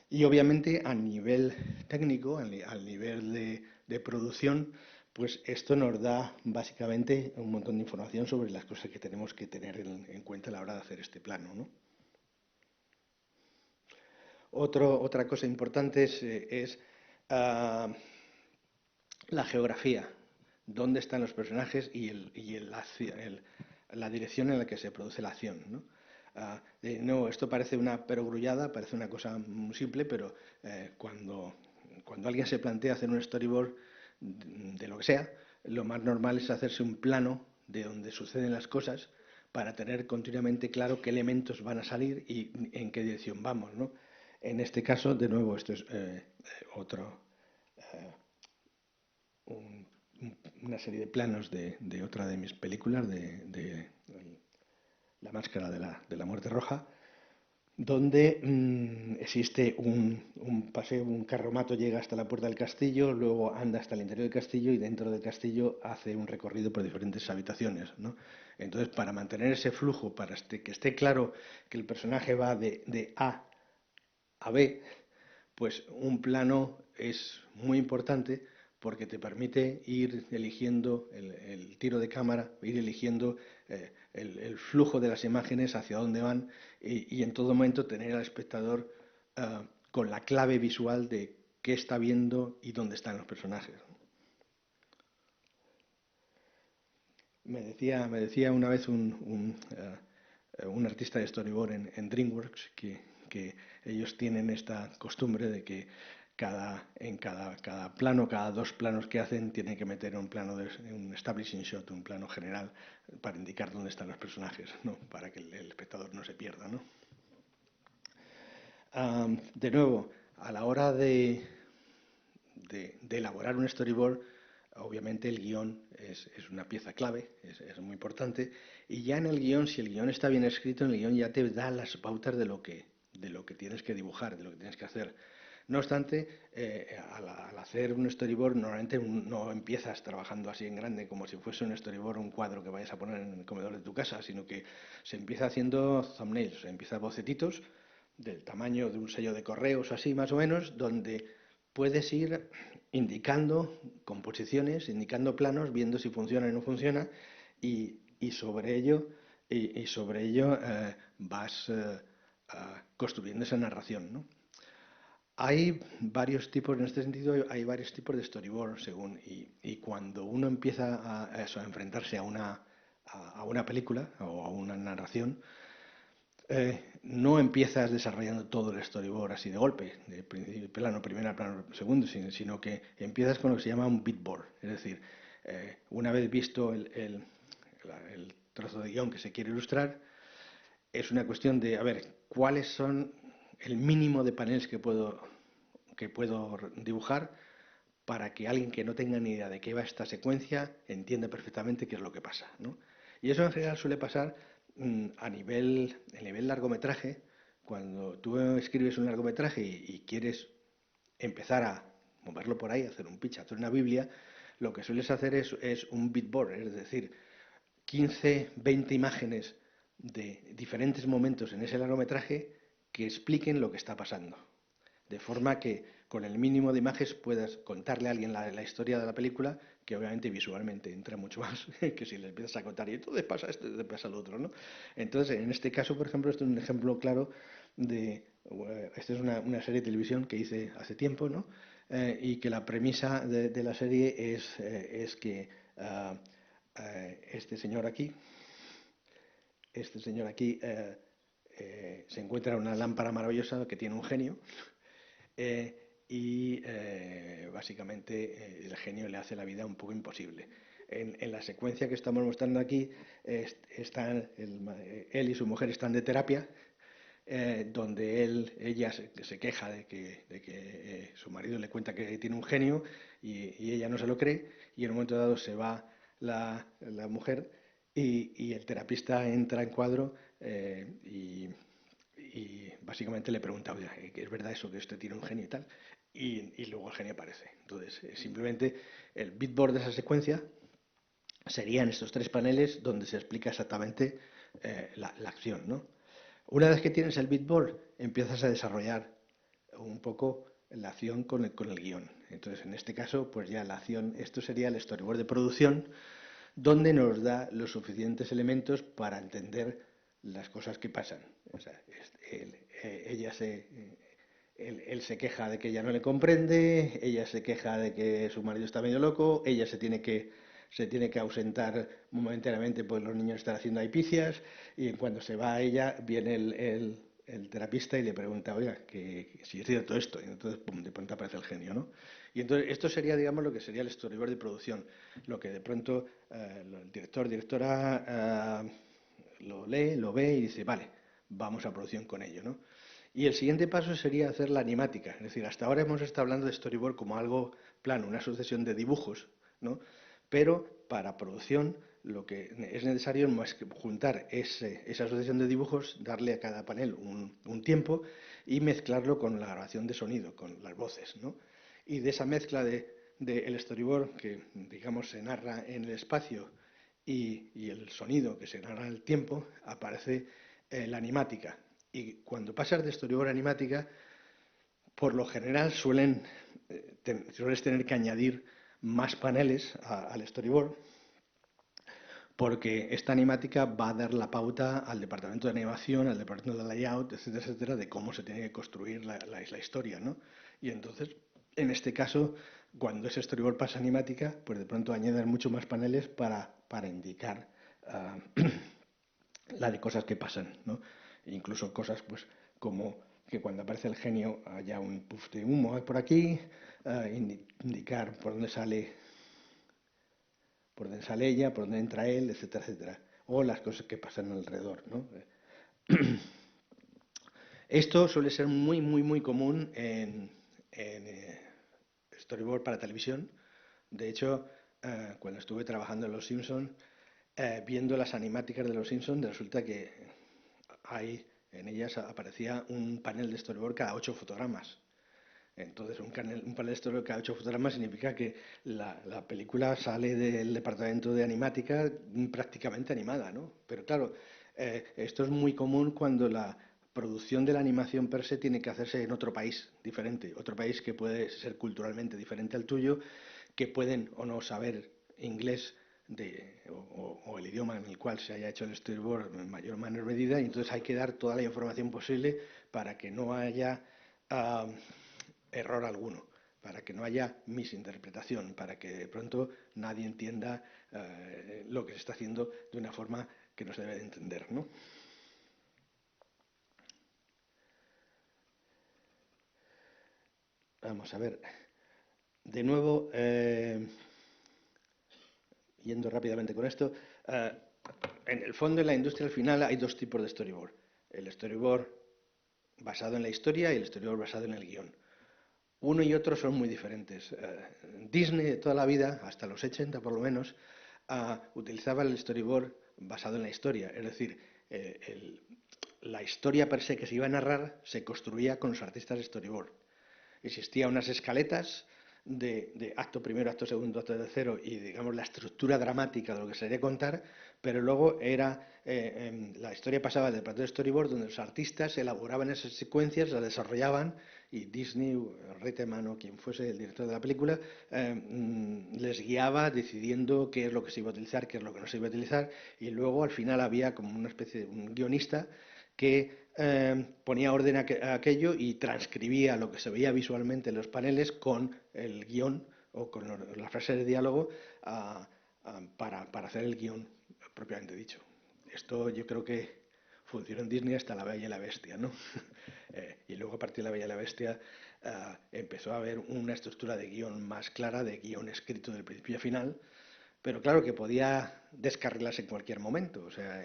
Y obviamente a nivel técnico, al nivel de producción, pues esto nos da básicamente un montón de información sobre las cosas que tenemos que tener en cuenta a la hora de hacer este plano, ¿no? Otra cosa importante es la geografía, dónde están los personajes y la dirección en la que se produce la acción, ¿no? No, esto parece una perogrullada, parece una cosa muy simple, pero cuando alguien se plantea hacer un storyboard de lo que sea, lo más normal es hacerse un plano de donde suceden las cosas para tener continuamente claro qué elementos van a salir y en qué dirección vamos, ¿no? En este caso, de nuevo, esto es una serie de planos de otra de mis películas, de La máscara de la muerte roja, donde existe un paseo, un carromato llega hasta la puerta del castillo, luego anda hasta el interior del castillo y dentro del castillo hace un recorrido por diferentes habitaciones, ¿no? Entonces, para mantener ese flujo, para que esté claro que el personaje va de A a B, pues un plano es muy importante porque te permite ir eligiendo el tiro de cámara, ir eligiendo el flujo de las imágenes, hacia dónde van, y en todo momento tener al espectador con la clave visual de qué está viendo y dónde están los personajes. Me decía una vez un artista de storyboard en DreamWorks que ellos tienen esta costumbre de que en cada plano, cada dos planos que hacen, tienen que meter un establishing shot, un plano general, para indicar dónde están los personajes, ¿no? Para que el espectador no se pierda, ¿no? De nuevo, a la hora de elaborar un storyboard, obviamente el guión es una pieza clave, es muy importante, y ya en el guión, si el guión está bien escrito, el guión ya te da las pautas de lo que tienes que dibujar, de lo que tienes que hacer. No obstante, al hacer un storyboard, normalmente no empiezas trabajando así en grande, como si fuese un storyboard, un cuadro que vayas a poner en el comedor de tu casa, sino que se empieza haciendo thumbnails, se empieza bocetitos del tamaño de un sello de correos, así más o menos, donde puedes ir indicando composiciones, indicando planos, viendo si funciona o no funciona, y sobre ello, vas construyendo esa narración, ¿no? Hay varios tipos, en este sentido, hay varios tipos de storyboard, y cuando uno empieza a enfrentarse a una película o a una narración, no empiezas desarrollando todo el storyboard así de golpe, de plano primero a plano segundo, sino que empiezas con lo que se llama un beatboard. Es decir, una vez visto el trozo de guión que se quiere ilustrar, es una cuestión de, a ver, cuáles son el mínimo de paneles que puedo dibujar para que alguien que no tenga ni idea de qué va esta secuencia entienda perfectamente qué es lo que pasa, ¿no? Y eso en general suele pasar a nivel largometraje. Cuando tú escribes un largometraje y quieres empezar a moverlo por ahí, hacer un pitch, hacer una Biblia, lo que sueles hacer es un beatboard, es decir, 15, 20 imágenes de diferentes momentos en ese largometraje que expliquen lo que está pasando. De forma que con el mínimo de imágenes puedas contarle a alguien la historia de la película, que obviamente visualmente entra mucho más que si le empiezas a contar y entonces pasa esto, entonces pasa lo otro, ¿no? Entonces, en este caso, por ejemplo, este es un ejemplo claro de... Esta es una serie de televisión que hice hace tiempo, ¿no? Y que la premisa de la serie es que este señor aquí se encuentra una lámpara maravillosa que tiene un genio, básicamente el genio le hace la vida un poco imposible. En la secuencia que estamos mostrando aquí, él y su mujer están de terapia, donde ella se queja de que su marido le cuenta que tiene un genio y ella no se lo cree, y en un momento dado se va la mujer y el terapista entra en cuadro, y básicamente le pregunta, oye, ¿es verdad eso que usted tiene un genio y tal? Y luego el genio aparece. Entonces, simplemente el beatboard de esa secuencia serían estos tres paneles donde se explica exactamente la acción, ¿no? Una vez que tienes el beatboard, empiezas a desarrollar un poco la acción con el guión. Entonces, en este caso, pues ya la acción, esto sería el storyboard de producción, donde nos da los suficientes elementos para entender las cosas que pasan. O sea, él se queja de que ella no le comprende, ella se queja de que su marido está medio loco, ella se tiene que se tiene que ausentar momentáneamente porque los niños están haciendo ahipicias, y cuando se va ella viene el terapista y le pregunta, oiga, que si es cierto esto, y entonces pum, de pronto aparece el genio, ¿no? Y entonces esto sería, digamos, lo que sería el storyboard de producción, lo que de pronto el director, directora lo lee, lo ve y dice, vale, vamos a producción con ello, ¿no? Y el siguiente paso sería hacer la animática, es decir, hasta ahora hemos estado hablando de storyboard como algo plano, una sucesión de dibujos, ¿no? Pero para producción lo que es necesario es juntar esa sucesión de dibujos, darle a cada panel un tiempo y mezclarlo con la grabación de sonido, con las voces, ¿no? Y de esa mezcla el storyboard que, digamos, se narra en el espacio y el sonido que se narra en el tiempo, aparece la animática. Y cuando pasas de storyboard a animática, por lo general sueles tener que añadir más paneles al storyboard, porque esta animática va a dar la pauta al departamento de animación, al departamento de layout, etcétera, etcétera, de cómo se tiene que construir la historia, ¿no? Y entonces, en este caso, cuando ese storyboard pasa a animática, pues de pronto añaden muchos más paneles para indicar la de cosas que pasan, ¿no? Incluso cosas, pues, como que cuando aparece el genio haya un puff de humo por aquí, indicar por dónde sale ella, por dónde entra él, etcétera, etcétera. O las cosas que pasan alrededor, ¿no? Esto suele ser muy, muy, muy común en storyboard para televisión. De hecho, cuando estuve trabajando en Los Simpsons, viendo las animáticas de Los Simpsons, resulta que en ellas aparecía un panel de storyboard cada 8 fotogramas. Entonces, un panel de storyboard cada 8 fotogramas significa que la película sale del departamento de animática prácticamente animada, ¿no? Pero claro, esto es muy común cuando la producción de la animación per se tiene que hacerse en otro país diferente, otro país que puede ser culturalmente diferente al tuyo, que pueden o no saber inglés o el idioma en el cual se haya hecho el storyboard en mayor o menor medida, y entonces hay que dar toda la información posible para que no haya error alguno, para que no haya misinterpretación, para que de pronto nadie entienda lo que se está haciendo de una forma que no se debe de entender, ¿no? Vamos a ver. De nuevo, yendo rápidamente con esto, en el fondo, en la industria al final hay dos tipos de storyboard. El storyboard basado en la historia y el storyboard basado en el guión. Uno y otro son muy diferentes. Disney de toda la vida, hasta los 80 por lo menos, utilizaba el storyboard basado en la historia. Es decir, la historia per se que se iba a narrar se construía con los artistas de storyboard. Existían unas escaletas de acto primero, acto segundo, acto tercero y, digamos, la estructura dramática de lo que se quería contar, pero luego la historia pasaba del plato de storyboard donde los artistas elaboraban esas secuencias, las desarrollaban y Disney, Reitman o quien fuese el director de la película, les guiaba decidiendo qué es lo que se iba a utilizar, qué es lo que no se iba a utilizar, y luego al final había como una especie de un guionista que ponía orden a aquello y transcribía lo que se veía visualmente en los paneles con el guión o con las frases de diálogo para hacer el guión propiamente dicho. Esto yo creo que funcionó en Disney hasta La Bella y la Bestia, ¿no? Y luego a partir de La Bella y la Bestia empezó a haber una estructura de guión más clara, de guión escrito del principio a final, pero claro que podía descarrilarse en cualquier momento. O sea,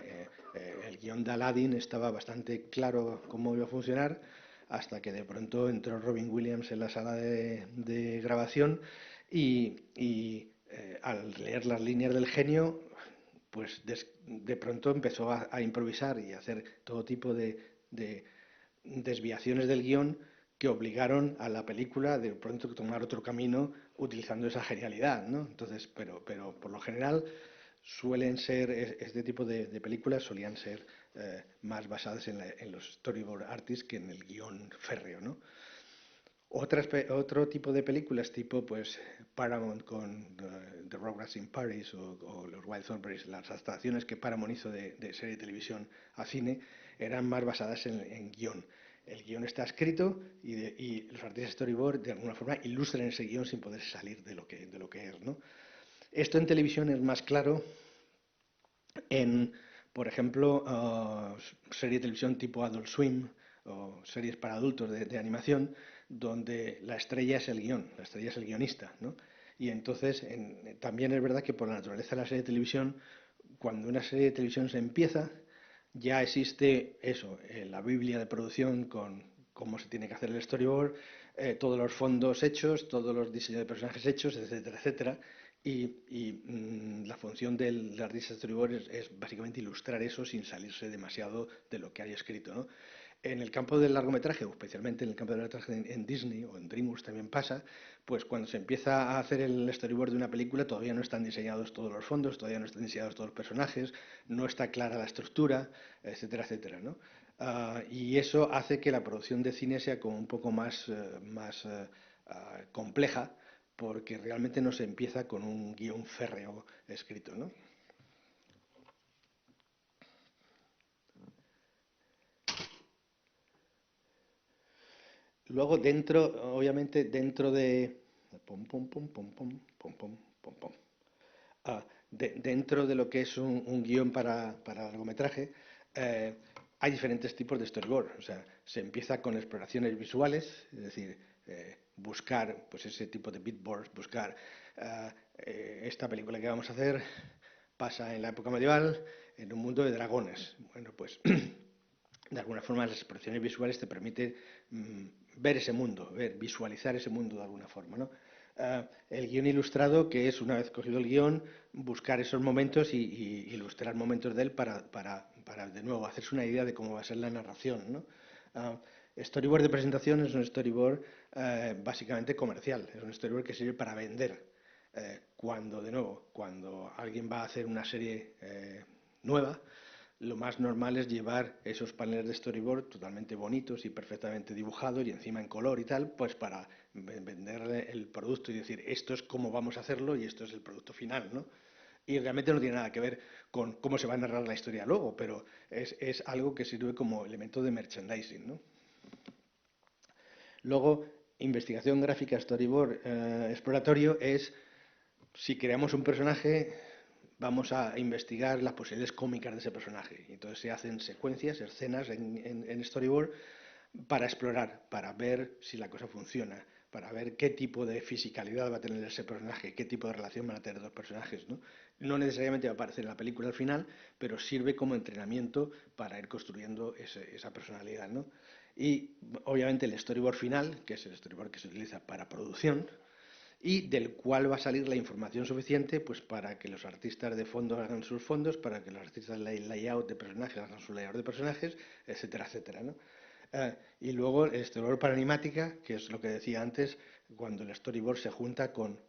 el guión de Aladdin estaba bastante claro cómo iba a funcionar hasta que de pronto entró Robin Williams en la sala de grabación y al leer las líneas del genio, pues de pronto empezó a improvisar y a hacer todo tipo de desviaciones del guión que obligaron a la película de pronto a tomar otro camino utilizando esa genialidad, ¿no? Entonces, pero por lo general suelen ser, este tipo de películas solían ser más basadas en los storyboard artists que en el guión férreo, ¿no? Otro tipo de películas tipo pues Paramount con The Rugrats in Paris o los Wild Thornberrys, las adaptaciones que Paramount hizo de serie de televisión a cine eran más basadas en guión. El guión está escrito y los artistas storyboard de alguna forma ilustran ese guión sin poder salir de lo que es, ¿no? Esto en televisión es más claro en, por ejemplo, serie de televisión tipo Adult Swim o series para adultos de animación, donde la estrella es el guión, la estrella es el guionista, ¿no? Y entonces también es verdad que por la naturaleza de la serie de televisión, cuando una serie de televisión se empieza, ya existe eso, la Biblia de producción con cómo se tiene que hacer el storyboard, todos los fondos hechos, todos los diseños de personajes hechos, etcétera, etcétera. La función del artista storyboard es básicamente ilustrar eso sin salirse demasiado de lo que hay escrito, ¿no? En el campo del largometraje, o especialmente en el campo del largometraje en Disney o en DreamWorks también pasa, pues cuando se empieza a hacer el storyboard de una película todavía no están diseñados todos los fondos, todavía no están diseñados todos los personajes, no está clara la estructura, etcétera, etcétera, ¿no? Y eso hace que la producción de cine sea como un poco más compleja, porque realmente no se empieza con un guión férreo escrito, ¿no? Luego obviamente dentro de pom, pom, pom, pom, pom, pom, pom, pom, pom. Dentro de lo que es un guión para largometraje, eh, hay diferentes tipos de storyboard. O sea, se empieza con exploraciones visuales, es decir, buscar pues ese tipo de beatboards, buscar esta película que vamos a hacer pasa en la época medieval, en un mundo de dragones. Bueno, pues de alguna forma las exploraciones visuales te permiten ver ese mundo, visualizar ese mundo de alguna forma, ¿no? El guión ilustrado, que es una vez cogido el guión, buscar esos momentos y ilustrar momentos de él para de nuevo hacerse una idea de cómo va a ser la narración, ¿no? Storyboard de presentación es un storyboard básicamente comercial, es un storyboard que sirve para vender. De nuevo, cuando alguien va a hacer una serie nueva, lo más normal es llevar esos paneles de storyboard totalmente bonitos y perfectamente dibujados y encima en color y tal, pues para venderle el producto y decir esto es cómo vamos a hacerlo y esto es el producto final, ¿no? Y realmente no tiene nada que ver con cómo se va a narrar la historia luego, pero es algo que sirve como elemento de merchandising, ¿no? Luego, investigación gráfica, storyboard exploratorio es si creamos un personaje, vamos a investigar las posibilidades cómicas de ese personaje. Y entonces se hacen secuencias, escenas en storyboard para explorar, para ver si la cosa funciona, para ver qué tipo de fisicalidad va a tener ese personaje, qué tipo de relación van a tener los personajes, ¿no? No necesariamente va a aparecer en la película al final, pero sirve como entrenamiento para ir construyendo esa personalidad, ¿no? Y obviamente el storyboard final, que es el storyboard que se utiliza para producción, y del cual va a salir la información suficiente pues para que los artistas de fondo hagan sus fondos, para que los artistas de layout de personajes hagan su layout de personajes, etcétera, etcétera, ¿no? Y luego el storyboard para animática, que es lo que decía antes, cuando el storyboard se junta con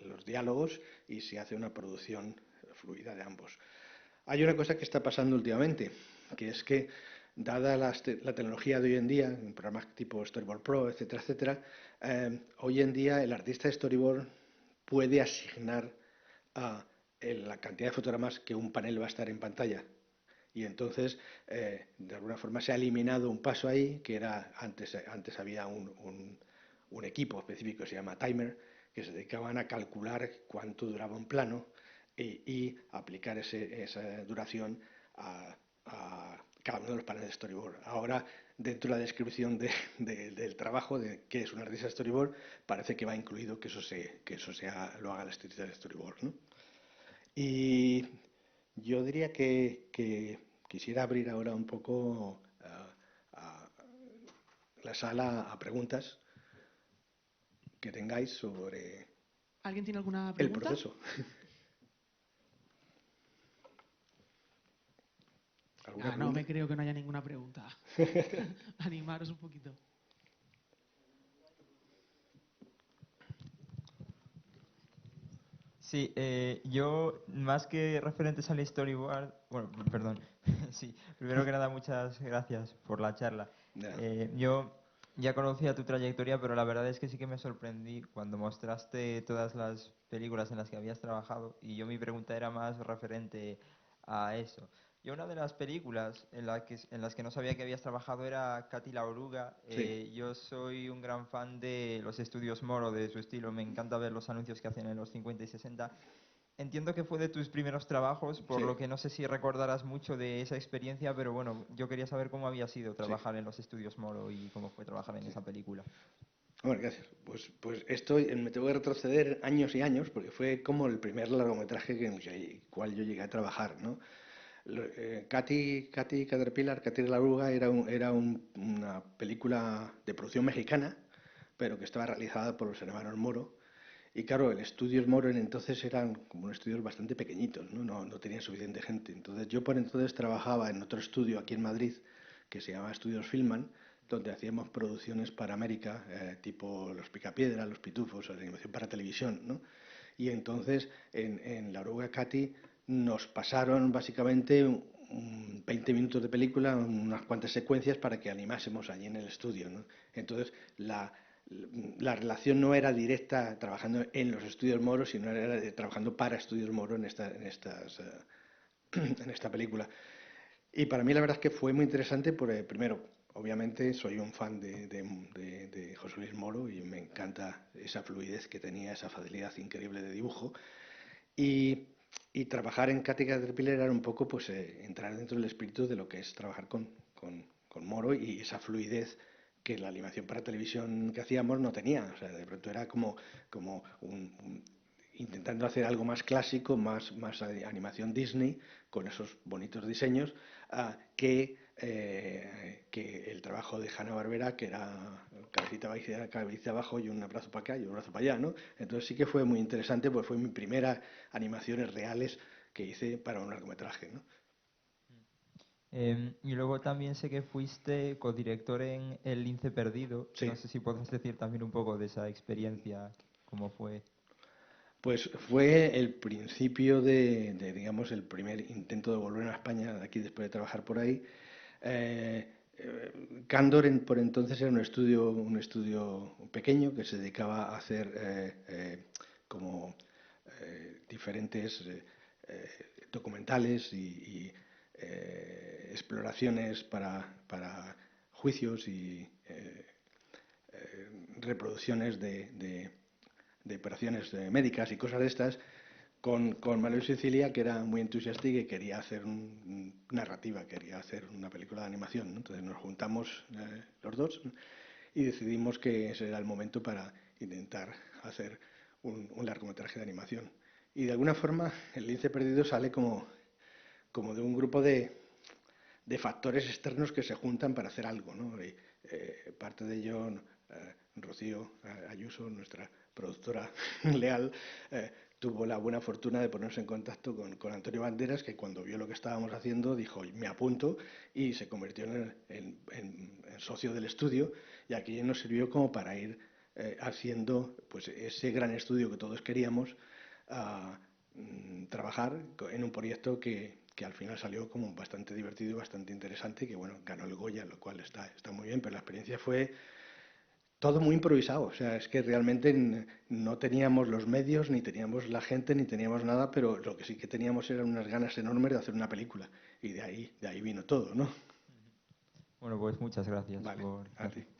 los diálogos y se hace una producción fluida de ambos. Hay una cosa que está pasando últimamente, que es que, dada la tecnología de hoy en día, en programas tipo Storyboard Pro, etcétera, etcétera, hoy en día el artista de Storyboard puede asignar a la cantidad de fotogramas que un panel va a estar en pantalla. Y entonces, de alguna forma, se ha eliminado un paso ahí, que era antes había un equipo específico que se llama Timer, que se dedicaban a calcular cuánto duraba un plano y aplicar esa duración a cada uno de los paneles de storyboard. Ahora, dentro de la descripción del trabajo de qué es un artista de storyboard, parece que va incluido que lo haga el artista de storyboard, ¿no? Y yo diría que quisiera abrir ahora un poco la sala a preguntas que tengáis sobre ¿Alguien tiene alguna el pregunta? proceso. ¿Alguna No pregunta? me creo que no haya ninguna pregunta. Animaros un poquito. Sí, yo más que referentes al storyboard, bueno, perdón, sí, primero que nada muchas gracias por la charla. Ya. Yo ya conocía tu trayectoria, pero la verdad es que sí que me sorprendí cuando mostraste todas las películas en las que habías trabajado y yo mi pregunta era más referente a eso. Yo una de las películas en las que no sabía que habías trabajado era Katy la oruga. Sí. Yo soy un gran fan de los estudios Moro, de su estilo. Me encanta ver los anuncios que hacen en los 50 y 60. Entiendo que fue de tus primeros trabajos, por Sí, lo que no sé si recordarás mucho de esa experiencia, pero bueno, yo quería saber cómo había sido sí, trabajar en los estudios Moro y cómo fue trabajar en sí. esa película. Bueno, gracias. Pues esto me tengo que retroceder años y años porque fue como el primer largometraje en el cual yo llegué a trabajar, ¿no? Katy Caterpillar, Katy la oruga una película de producción mexicana, pero que estaba realizada por los hermanos Moro. Y claro, el estudios Moro en entonces eran como estudios bastante pequeñitos, ¿no? No tenían suficiente gente. Entonces yo por entonces trabajaba en otro estudio aquí en Madrid que se llamaba Estudios Filman, donde hacíamos producciones para América, tipo Los Picapiedra, Los Pitufos, animación para televisión, ¿no? Y entonces en La Oruga Katy nos pasaron básicamente 20 minutos de película, unas cuantas secuencias para que animásemos allí en el estudio, ¿no? Entonces la relación no era directa trabajando en los estudios Moro, sino era trabajando para estudios Moro en esta película. Y para mí la verdad es que fue muy interesante porque, primero, obviamente soy un fan de José Luis Moro y me encanta esa fluidez que tenía, esa facilidad increíble de dibujo. Y, y trabajar en Katy Caterpillar era un poco pues entrar dentro del espíritu de lo que es trabajar con Moro y esa fluidez que la animación para televisión que hacíamos no tenía. O sea, de pronto era como intentando hacer algo más clásico, más animación Disney, con esos bonitos diseños, que el trabajo de Hanna-Barbera, que era cabecita abajo y un brazo para acá y un brazo para allá, ¿no? Entonces sí que fue muy interesante, porque fue mi primera animaciones reales que hice para un largometraje, ¿no? Y luego también sé que fuiste codirector en El Lince Perdido. Sí, No sé si puedes decir también un poco de esa experiencia, cómo fue. pues fue el principio digamos, el primer intento de volver a España, de aquí después de trabajar por ahí. Candor por entonces era un estudio pequeño que se dedicaba a hacer como diferentes documentales y exploraciones para juicios y reproducciones de operaciones médicas y cosas de estas, con Manuel Sicilia, que era muy entusiasta y que quería hacer narrativa, quería hacer una película de animación, ¿no? Entonces nos juntamos los dos y decidimos que ese era el momento para intentar hacer un largometraje de animación. Y de alguna forma el Lince Perdido sale como de un grupo de factores externos que se juntan para hacer algo, ¿no? Y, parte de ello, Rocío Ayuso, nuestra productora leal, tuvo la buena fortuna de ponerse en contacto con Antonio Banderas, que cuando vio lo que estábamos haciendo dijo, me apunto, y se convirtió en socio del estudio, y aquí nos sirvió como para ir haciendo pues ese gran estudio que todos queríamos, a trabajar en un proyecto que al final salió como bastante divertido y bastante interesante, que bueno, ganó el Goya, lo cual está muy bien, pero la experiencia fue todo muy improvisado. O sea, es que realmente no teníamos los medios, ni teníamos la gente, ni teníamos nada, pero lo que sí que teníamos eran unas ganas enormes de hacer una película. Y de ahí vino todo, ¿no? Bueno, pues muchas gracias Vale, por a ti. hacerlo.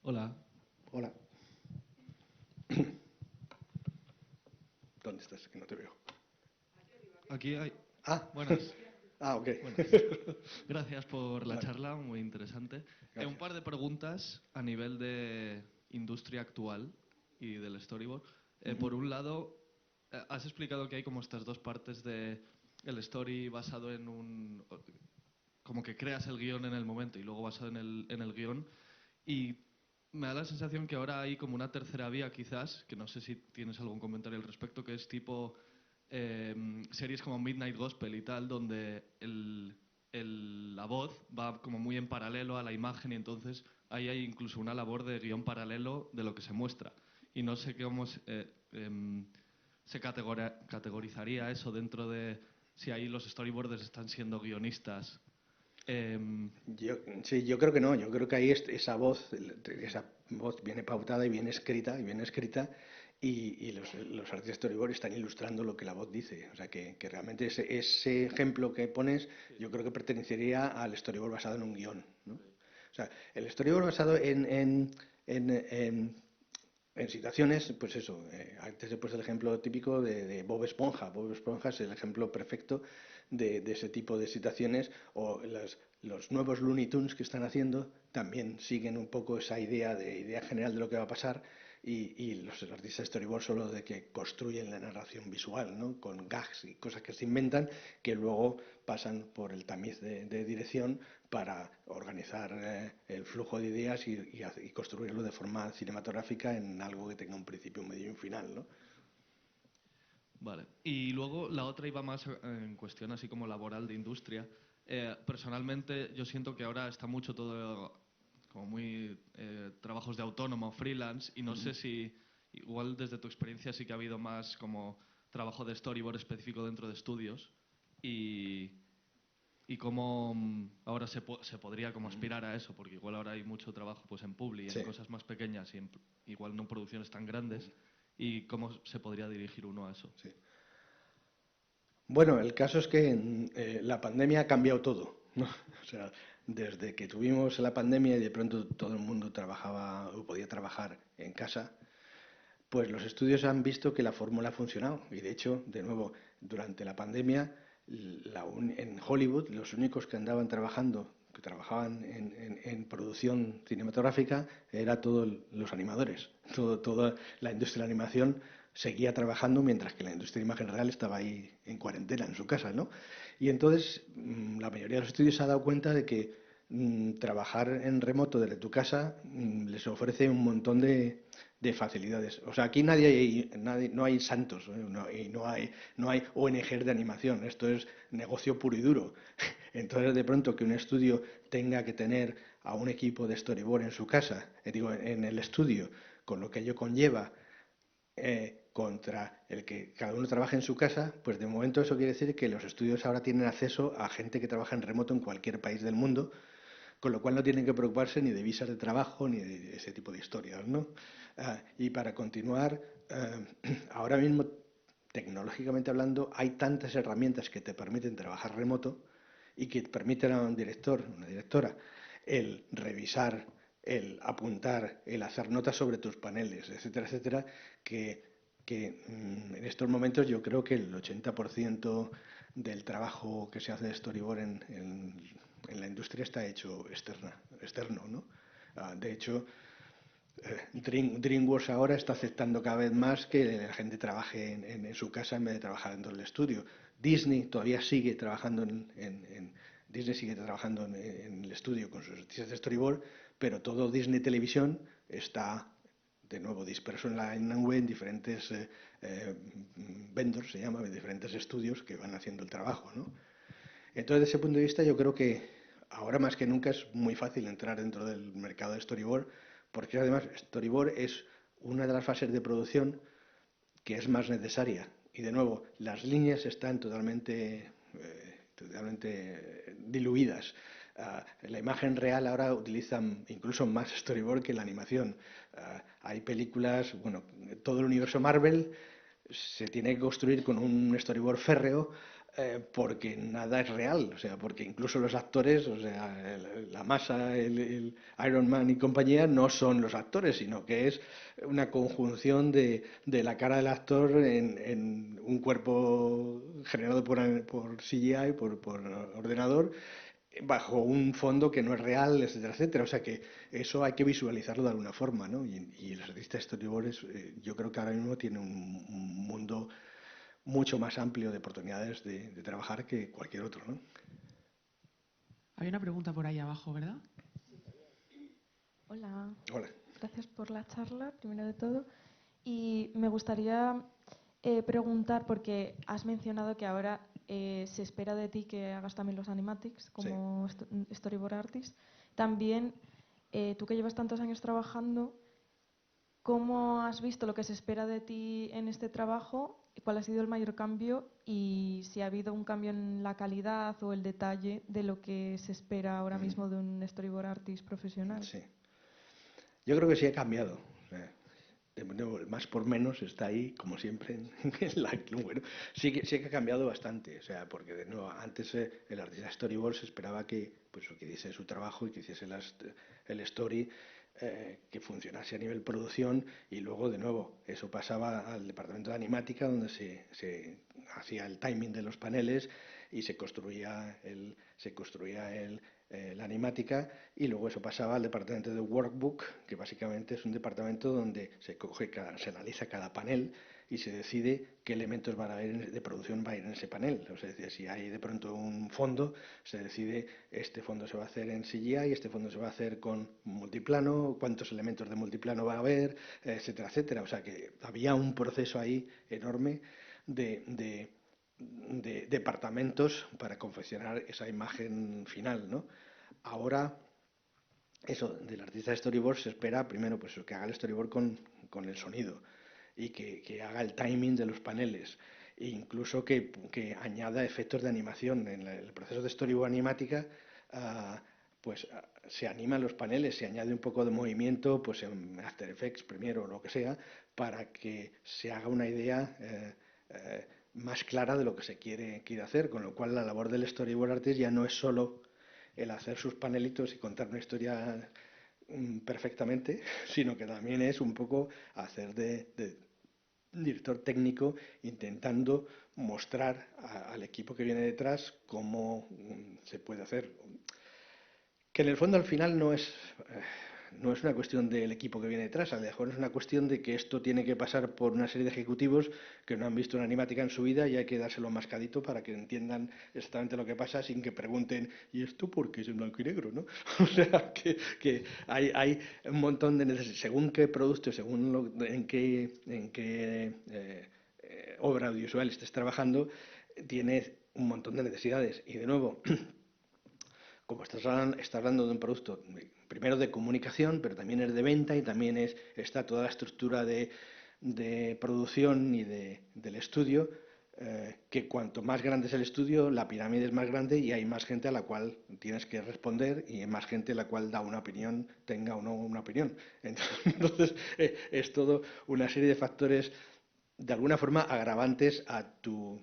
Hola, Hola. ¿Dónde estás? Que no te veo. aquí hay... Ah, Buenas, ok. buenas. Gracias por la Vale, charla, muy interesante. Un gracias. par de preguntas a nivel de industria actual y del storyboard. Ujú. Por un lado, has explicado que hay como estas dos partes de el story basado en como que creas el guión en el momento y luego basado en el guión. Y me da la sensación que ahora hay como una tercera vía quizás, que no sé si tienes algún comentario al respecto, que es tipo series como Midnight Gospel y tal, donde la voz va como muy en paralelo a la imagen y entonces ahí hay incluso una labor de guión paralelo de lo que se muestra. Y no sé cómo se categorizaría eso dentro de si ahí los storyboarders están siendo guionistas Sí, yo creo que no. Yo creo que ahí esa voz viene pautada y bien escrita, y los artistas storyboard están ilustrando lo que la voz dice. O sea, que realmente ese ejemplo que pones, yo creo que pertenecería al storyboard basado en un guión, ¿no? O sea, el storyboard basado en situaciones, pues eso, antes he puesto el ejemplo típico de Bob Esponja. Bob Esponja es el ejemplo perfecto de ese tipo de situaciones, o los nuevos Looney Tunes que están haciendo también siguen un poco esa idea general de lo que va a pasar, y los artistas storyboard solo de que construyen la narración visual, ¿no? Con gags y cosas que se inventan, que luego pasan por el tamiz de dirección para organizar el flujo de ideas y construirlo de forma cinematográfica en algo que tenga un principio, un medio y un final, ¿no? Vale. Y luego la otra iba más en cuestión así como laboral de industria. Personalmente yo siento que ahora está mucho todo como muy trabajos de autónomo, freelance, y no sé si igual desde tu experiencia sí que ha habido más como trabajo de storyboard específico dentro de estudios y cómo ahora se podría como aspirar a eso, porque igual ahora hay mucho trabajo pues en Publi, Sí. en cosas más pequeñas y igual no en producciones tan grandes, y cómo se podría dirigir uno a eso. Sí. Bueno, el caso es que la pandemia ha cambiado todo, ¿no? O sea, desde que tuvimos la pandemia y de pronto todo el mundo trabajaba o podía trabajar en casa, pues los estudios han visto que la fórmula ha funcionado. Y de hecho, de nuevo, durante la pandemia, en Hollywood, los únicos que andaban trabajando, que trabajaban en producción cinematográfica, eran todos los animadores. Toda la industria de la animación seguía trabajando, mientras que la industria de imagen real estaba ahí en cuarentena en su casa, ¿no? Y entonces la mayoría de los estudios se ha dado cuenta de que trabajar en remoto desde tu casa les ofrece un montón de facilidades. O sea, aquí no hay santos, y no hay ONGs de animación. Esto es negocio puro y duro. Entonces, de pronto, que un estudio tenga que tener a un equipo de storyboard en su casa, en el estudio, con lo que ello conlleva, contra el que cada uno trabaje en su casa, pues de momento eso quiere decir que los estudios ahora tienen acceso a gente que trabaja en remoto en cualquier país del mundo, con lo cual no tienen que preocuparse ni de visas de trabajo ni de ese tipo de historias, ¿no? Y para continuar, ahora mismo, tecnológicamente hablando, hay tantas herramientas que te permiten trabajar remoto y que permiten a un director, una directora, el revisar, el apuntar, el hacer notas sobre tus paneles, etcétera, etcétera, que en estos momentos yo creo que el 80% del trabajo que se hace de storyboard en la industria está hecho externo, ¿no? De hecho, DreamWorks ahora está aceptando cada vez más que la gente trabaje en su casa en vez de trabajar dentro del estudio. Disney todavía sigue trabajando Disney sigue trabajando en el estudio con sus artistas de storyboard, pero todo Disney Televisión está de nuevo disperso en la nube en diferentes vendors, se llama, diferentes estudios que van haciendo el trabajo, ¿no? Entonces, desde ese punto de vista, yo creo que ahora más que nunca es muy fácil entrar dentro del mercado de storyboard, porque además storyboard es una de las fases de producción que es más necesaria. Y de nuevo, las líneas están totalmente diluidas. La imagen real ahora utiliza incluso más storyboard que la animación. Hay películas, bueno, todo el universo Marvel se tiene que construir con un storyboard férreo, porque nada es real, o sea, porque incluso los actores, o sea, la masa, el Iron Man y compañía no son los actores, sino que es una conjunción de la cara del actor en un cuerpo generado por CGI, por ordenador, bajo un fondo que no es real, etcétera, etcétera. O sea que eso hay que visualizarlo de alguna forma, ¿no? Y los artistas storyboards, yo creo que ahora mismo tienen un mundo mucho más amplio de oportunidades de trabajar que cualquier otro, ¿no? Hay una pregunta por ahí abajo, ¿verdad? Hola, Hola. gracias por la charla, primero de todo. Y me gustaría preguntar, porque has mencionado que ahora se espera de ti que hagas también los animatics como storyboard artist. También, tú que llevas tantos años trabajando, ¿cómo has visto lo que se espera de ti en este trabajo cuál ha sido el mayor cambio y si ha habido un cambio en la calidad o el detalle de lo que se espera ahora mismo de un storyboard artist profesional. Sí. Yo creo que sí ha cambiado. De nuevo, el más por menos está ahí, como siempre, bueno, sí que ha cambiado bastante, o sea, porque de nuevo, antes el artista storyboard se esperaba que, pues, que hiciese su trabajo y que hiciese el story, que funcionase a nivel producción, y luego, de nuevo, eso pasaba al departamento de animática, donde se hacía el timing de los paneles y se construía la animática, y luego eso pasaba al departamento de workbook, que básicamente es un departamento donde se analiza cada panel y se decide qué elementos van a ir de producción va a ir en ese panel. O sea, es decir, si hay de pronto un fondo, se decide este fondo se va a hacer en CGI, este fondo se va a hacer con multiplano, cuántos elementos de multiplano va a haber, etcétera, etcétera. O sea que había un proceso ahí enorme de departamentos para confeccionar esa imagen final, ¿no? Ahora, eso, del artista de storyboard se espera primero pues que haga el storyboard con el sonido y que haga el timing de los paneles e incluso que añada efectos de animación. En el proceso de storyboard animática, pues se animan los paneles, se añade un poco de movimiento pues en After Effects, Premiere o lo que sea, para que se haga una idea más clara de lo que se quiere hacer, con lo cual la labor del storyboard artist ya no es solo el hacer sus panelitos y contar una historia perfectamente, sino que también es un poco hacer de director técnico, intentando mostrar al equipo que viene detrás cómo se puede hacer. Que en el fondo al final no es una cuestión del equipo que viene detrás, a lo mejor es una cuestión de que esto tiene que pasar por una serie de ejecutivos que no han visto una animática en su vida y hay que dárselo mascadito para que entiendan exactamente lo que pasa sin que pregunten ¿y esto por qué es en blanco y negro? ¿No? O sea, que hay un montón de necesidades, según qué producto, según en qué obra audiovisual estés trabajando, tienes un montón de necesidades. Y de nuevo, como estás hablando de un producto, primero de comunicación, pero también es de venta y también está toda la estructura de producción y del estudio, que cuanto más grande es el estudio, la pirámide es más grande y hay más gente a la cual tienes que responder y hay más gente a la cual da una opinión, tenga o no una opinión. Entonces es todo una serie de factores, de alguna forma, agravantes a tu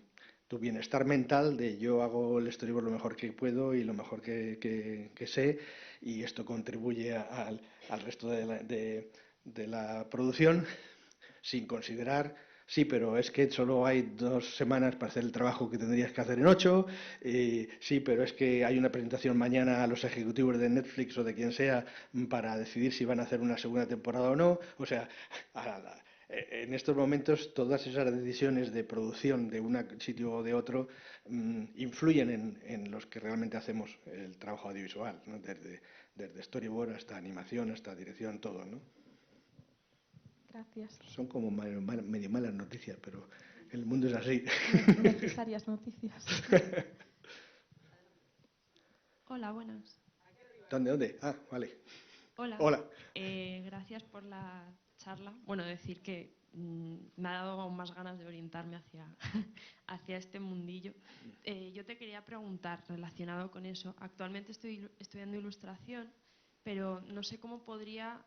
bienestar mental de yo hago el storyboard lo mejor que puedo y lo mejor que sé, y esto contribuye al resto de la producción, sin considerar, sí, pero es que solo hay 2 semanas para hacer el trabajo que tendrías que hacer en 8, sí, pero es que hay una presentación mañana a los ejecutivos de Netflix o de quien sea para decidir si van a hacer una segunda temporada o no. O sea, en estos momentos todas esas decisiones de producción de un sitio o de otro influyen en los que realmente hacemos el trabajo audiovisual, ¿no? Desde storyboard hasta animación, hasta dirección, todo, ¿no? Gracias. Son como medio malas noticias, pero el mundo es así. Necesarias noticias. Hola, buenas. ¿Dónde? Ah, vale. Hola. Hola. Gracias por la charla. Bueno, decir que me ha dado aún más ganas de orientarme hacia este mundillo. Yo te quería preguntar, relacionado con eso, actualmente estoy estudiando ilustración, pero no sé cómo podría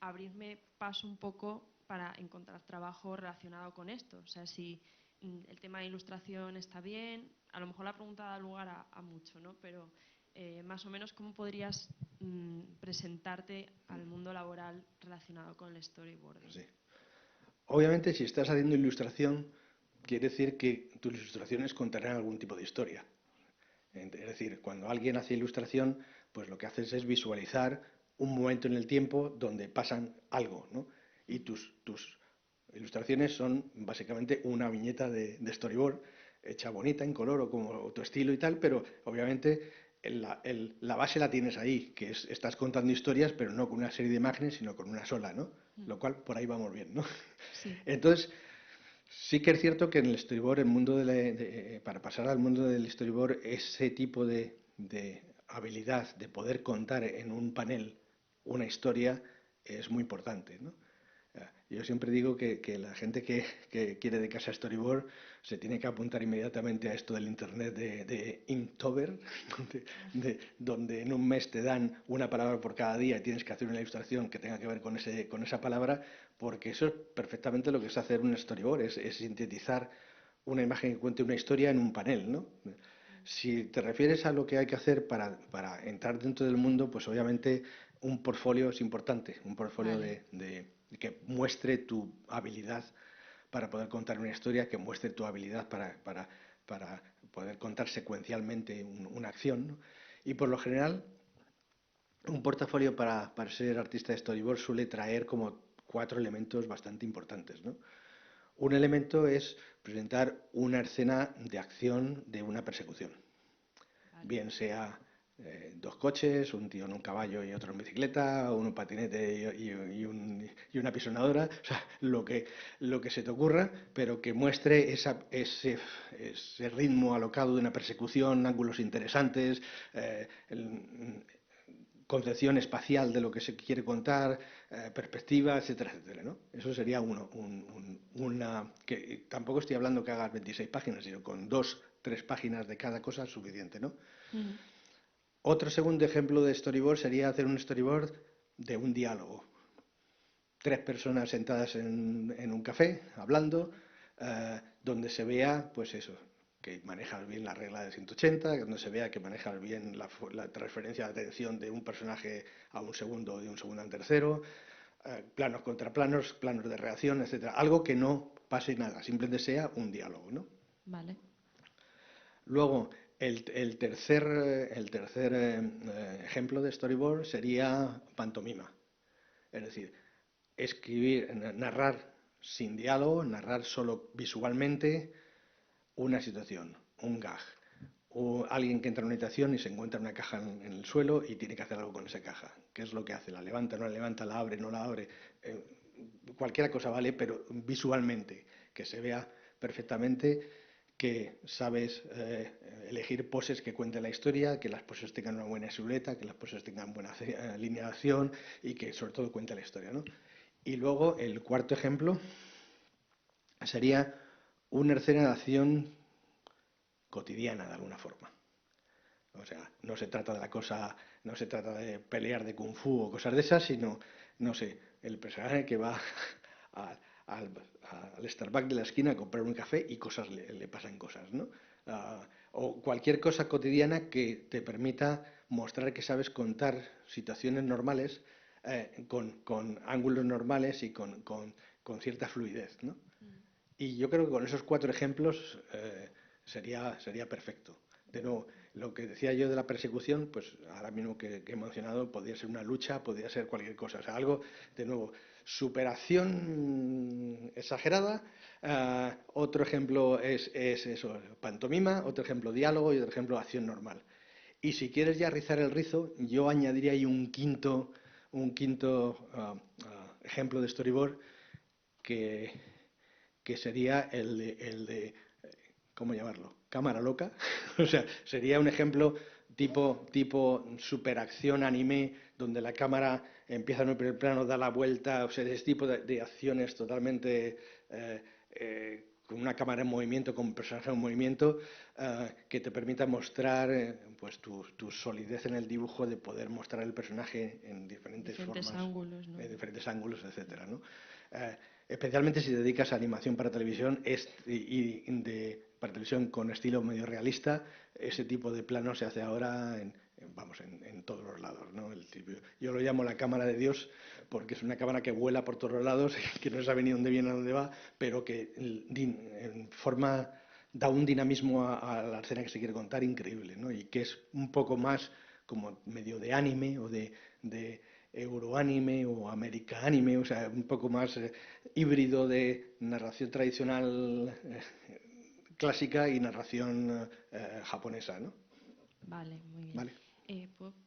abrirme paso un poco para encontrar trabajo relacionado con esto. O sea, si el tema de ilustración está bien, a lo mejor la pregunta da lugar a mucho, ¿no? Pero más o menos, ¿cómo podrías presentarte al mundo laboral relacionado con el storyboarding? Sí. Obviamente, si estás haciendo ilustración, quiere decir que tus ilustraciones contarán algún tipo de historia. Es decir, cuando alguien hace ilustración, pues lo que haces es visualizar un momento en el tiempo donde pasan algo, ¿no? Y tus ilustraciones son básicamente una viñeta de storyboard hecha bonita, en color o como tu estilo y tal, pero obviamente la base la tienes ahí, que estás contando historias, pero no con una serie de imágenes, sino con una sola, ¿no? Lo cual por ahí vamos bien, ¿no? Sí. Entonces, sí que es cierto que en el storyboard, el mundo para pasar al mundo del storyboard, ese tipo de habilidad de poder contar en un panel una historia es muy importante, ¿no? Yo siempre digo que la gente que quiere dedicarse a storyboard se tiene que apuntar inmediatamente a esto del internet de Inktober, donde en un mes te dan una palabra por cada día y tienes que hacer una ilustración que tenga que ver con esa palabra, porque eso es perfectamente lo que es hacer un storyboard, es sintetizar una imagen que cuente una historia en un panel, ¿no? Si te refieres a lo que hay que hacer para entrar dentro del mundo, pues obviamente un portfolio es importante, un portfolio Vale. que muestre tu habilidad para poder contar una historia, que muestre tu habilidad para poder contar secuencialmente una acción, ¿no? Y por lo general, un portafolio para ser artista de storyboard suele traer como 4 elementos bastante importantes, ¿no? Un elemento es presentar una escena de acción de una persecución. Vale. Bien sea 2 coches, un tío en un caballo y otro en bicicleta, un patinete y una pisonadora, o sea, lo que se te ocurra, pero que muestre ese ritmo alocado de una persecución, ángulos interesantes, concepción espacial de lo que se quiere contar, perspectiva, etcétera, etcétera, ¿no? Eso sería una... que tampoco estoy hablando que hagas 26 páginas, sino con 2, 3 páginas de cada cosa es suficiente, ¿no? Ujú. Otro segundo ejemplo de storyboard sería hacer un storyboard de un diálogo. 3 personas sentadas en un café, hablando, donde se vea, pues eso, que manejas bien la regla de 180, donde se vea que manejas bien la transferencia de atención de un personaje a un segundo, de un segundo al tercero, planos contra planos, planos de reacción, etcétera. Algo que no pase nada, simplemente sea un diálogo, ¿no? Vale. Luego, el tercer ejemplo de storyboard sería pantomima. Es decir, narrar sin diálogo, narrar solo visualmente una situación, un gag. O alguien que entra en una habitación y se encuentra una caja en el suelo y tiene que hacer algo con esa caja. ¿Qué es lo que hace? ¿La levanta, no la levanta, la abre, no la abre? Cualquier cosa vale, pero visualmente, que se vea perfectamente que sabes elegir poses que cuenten la historia, que las poses tengan una buena silueta, que las poses tengan buena línea de acción y que sobre todo cuente la historia, ¿no? Y luego el cuarto ejemplo sería una escena de acción cotidiana de alguna forma. O sea, no se trata de pelear de kung fu o cosas de esas, sino, no sé, el personaje que va a- al, al Starbucks de la esquina a comprar un café y le pasan cosas, ¿no? O cualquier cosa cotidiana que te permita mostrar que sabes contar situaciones normales con ángulos normales y con cierta fluidez, ¿no? Y yo creo que con esos 4 ejemplos sería perfecto. De nuevo, lo que decía yo de la persecución, pues ahora mismo que he mencionado, podría ser una lucha, podría ser cualquier cosa. O sea, algo, de nuevo, superación exagerada. Otro ejemplo es eso, pantomima, otro ejemplo diálogo y otro ejemplo acción normal. Y si quieres ya rizar el rizo, yo añadiría ahí un quinto ejemplo de storyboard que, que sería el de, ¿cómo llamarlo? Cámara loca. O sea, sería un ejemplo tipo superacción anime, donde la cámara empieza en un primer plano, da la vuelta, o sea, ese tipo de acciones totalmente con una cámara en movimiento, con un personaje en movimiento, que te permita mostrar pues tu solidez en el dibujo, de poder mostrar el personaje en diferentes formas, Ángulos, ¿no? en diferentes ángulos, etcétera, ¿no? Especialmente si te dedicas a animación para televisión para televisión con estilo medio realista, ese tipo de plano se hace ahora en todos los lados, ¿no? Yo lo llamo la cámara de Dios, porque es una cámara que vuela por todos los lados, que no sabe ni dónde viene ni dónde va, pero que da un dinamismo a la escena que se quiere contar increíble, ¿no? Y que es un poco más como medio de anime o de euroanime o america anime, o sea, un poco más híbrido de narración tradicional clásica y narración japonesa, ¿no? Vale, muy bien. ¿Vale?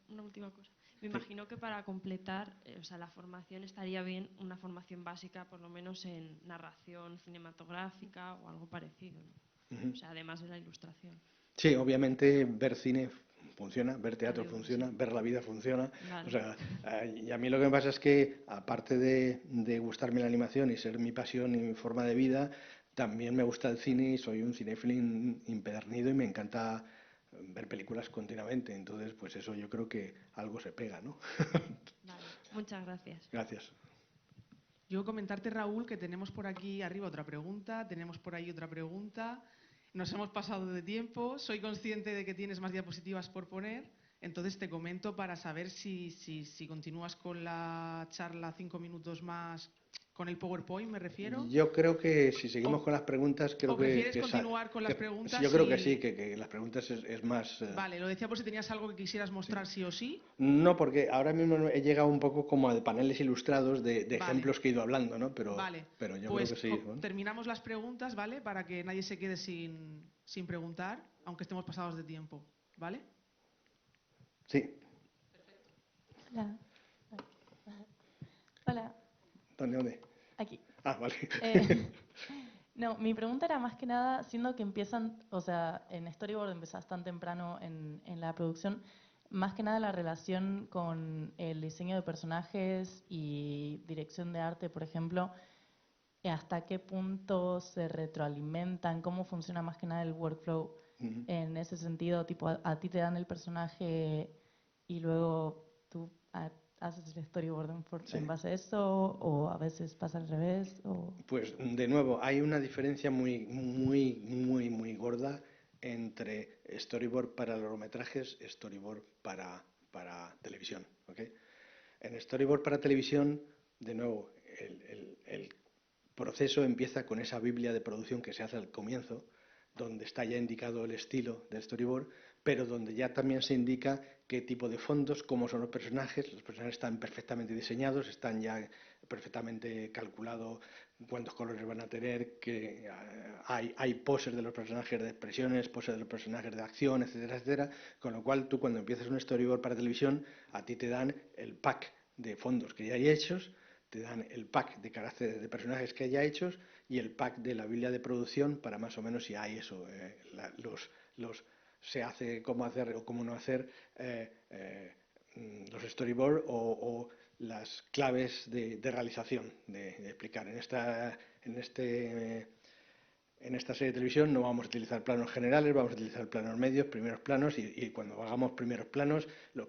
Una última cosa. Me Sí. imagino que para completar, o sea, la formación estaría bien una formación básica, por lo menos en narración cinematográfica o algo parecido, ¿no? Ujú. O sea, además de la ilustración. Sí, obviamente ver cine funciona, ver teatro Hollywood, funciona, sí. ver la vida funciona. Vale. O sea, y a mí lo que me pasa es que, aparte de gustarme la animación y ser mi pasión y mi forma de vida, también me gusta el cine y soy un cinéfilo impedernido y me encanta ver películas continuamente. Entonces, pues eso yo creo que algo se pega, ¿no? Vale. Muchas gracias. Gracias. Yo comentarte, Raúl, que tenemos por aquí arriba otra pregunta, tenemos por ahí otra pregunta. Nos hemos pasado de tiempo. Soy consciente de que tienes más diapositivas por poner. Entonces te comento para saber si continúas con la charla 5 minutos más con el PowerPoint, me refiero. Yo creo que si seguimos O- con las preguntas, creo ¿O prefieres que continuar con las preguntas? yo creo que sí, que las preguntas es más... Vale, lo decía por si tenías algo que quisieras mostrar sí o sí. No, porque ahora mismo he llegado un poco como a paneles ilustrados de Vale. ejemplos que he ido hablando, ¿no? Vale, Pero yo pues creo que sí. ¿no? terminamos las preguntas, ¿vale? Para que nadie se quede sin preguntar, aunque estemos pasados de tiempo, ¿vale? Sí. Hola. Hola, ¿Dónde? aquí. Ah, vale. No, mi pregunta era más que nada, siendo que empiezan, o sea, en Storyboard empezás tan temprano en la producción, más que nada la relación con el diseño de personajes y dirección de arte, por ejemplo, hasta qué punto se retroalimentan, cómo funciona más que nada el workflow Ujú. en ese sentido, tipo, a ti te dan el personaje y luego tú haces el storyboard Sí. en base a eso, o a veces pasa al revés, o... Pues de nuevo, hay una diferencia muy gorda entre storyboard para largometrajes y storyboard para televisión. ¿Ok? En storyboard para televisión, de nuevo, el proceso empieza con esa biblia de producción que se hace al comienzo, donde está ya indicado el estilo del storyboard, pero donde ya también se indica qué tipo de fondos, cómo son los personajes están perfectamente diseñados, están ya perfectamente calculados cuántos colores van a tener, que hay poses de los personajes de expresiones, poses de los personajes de acción, etcétera, etcétera, con lo cual tú cuando empiezas un storyboard para televisión, a ti te dan el pack de fondos que ya hay hechos, te dan el pack de caracteres de personajes que haya hechos y el pack de la biblia de producción para más o menos si hay eso, se hace cómo hacer o cómo no hacer los storyboard o las claves de realización, de explicar. En esta serie de televisión no vamos a utilizar planos generales, vamos a utilizar planos medios, primeros planos y cuando hagamos primeros planos,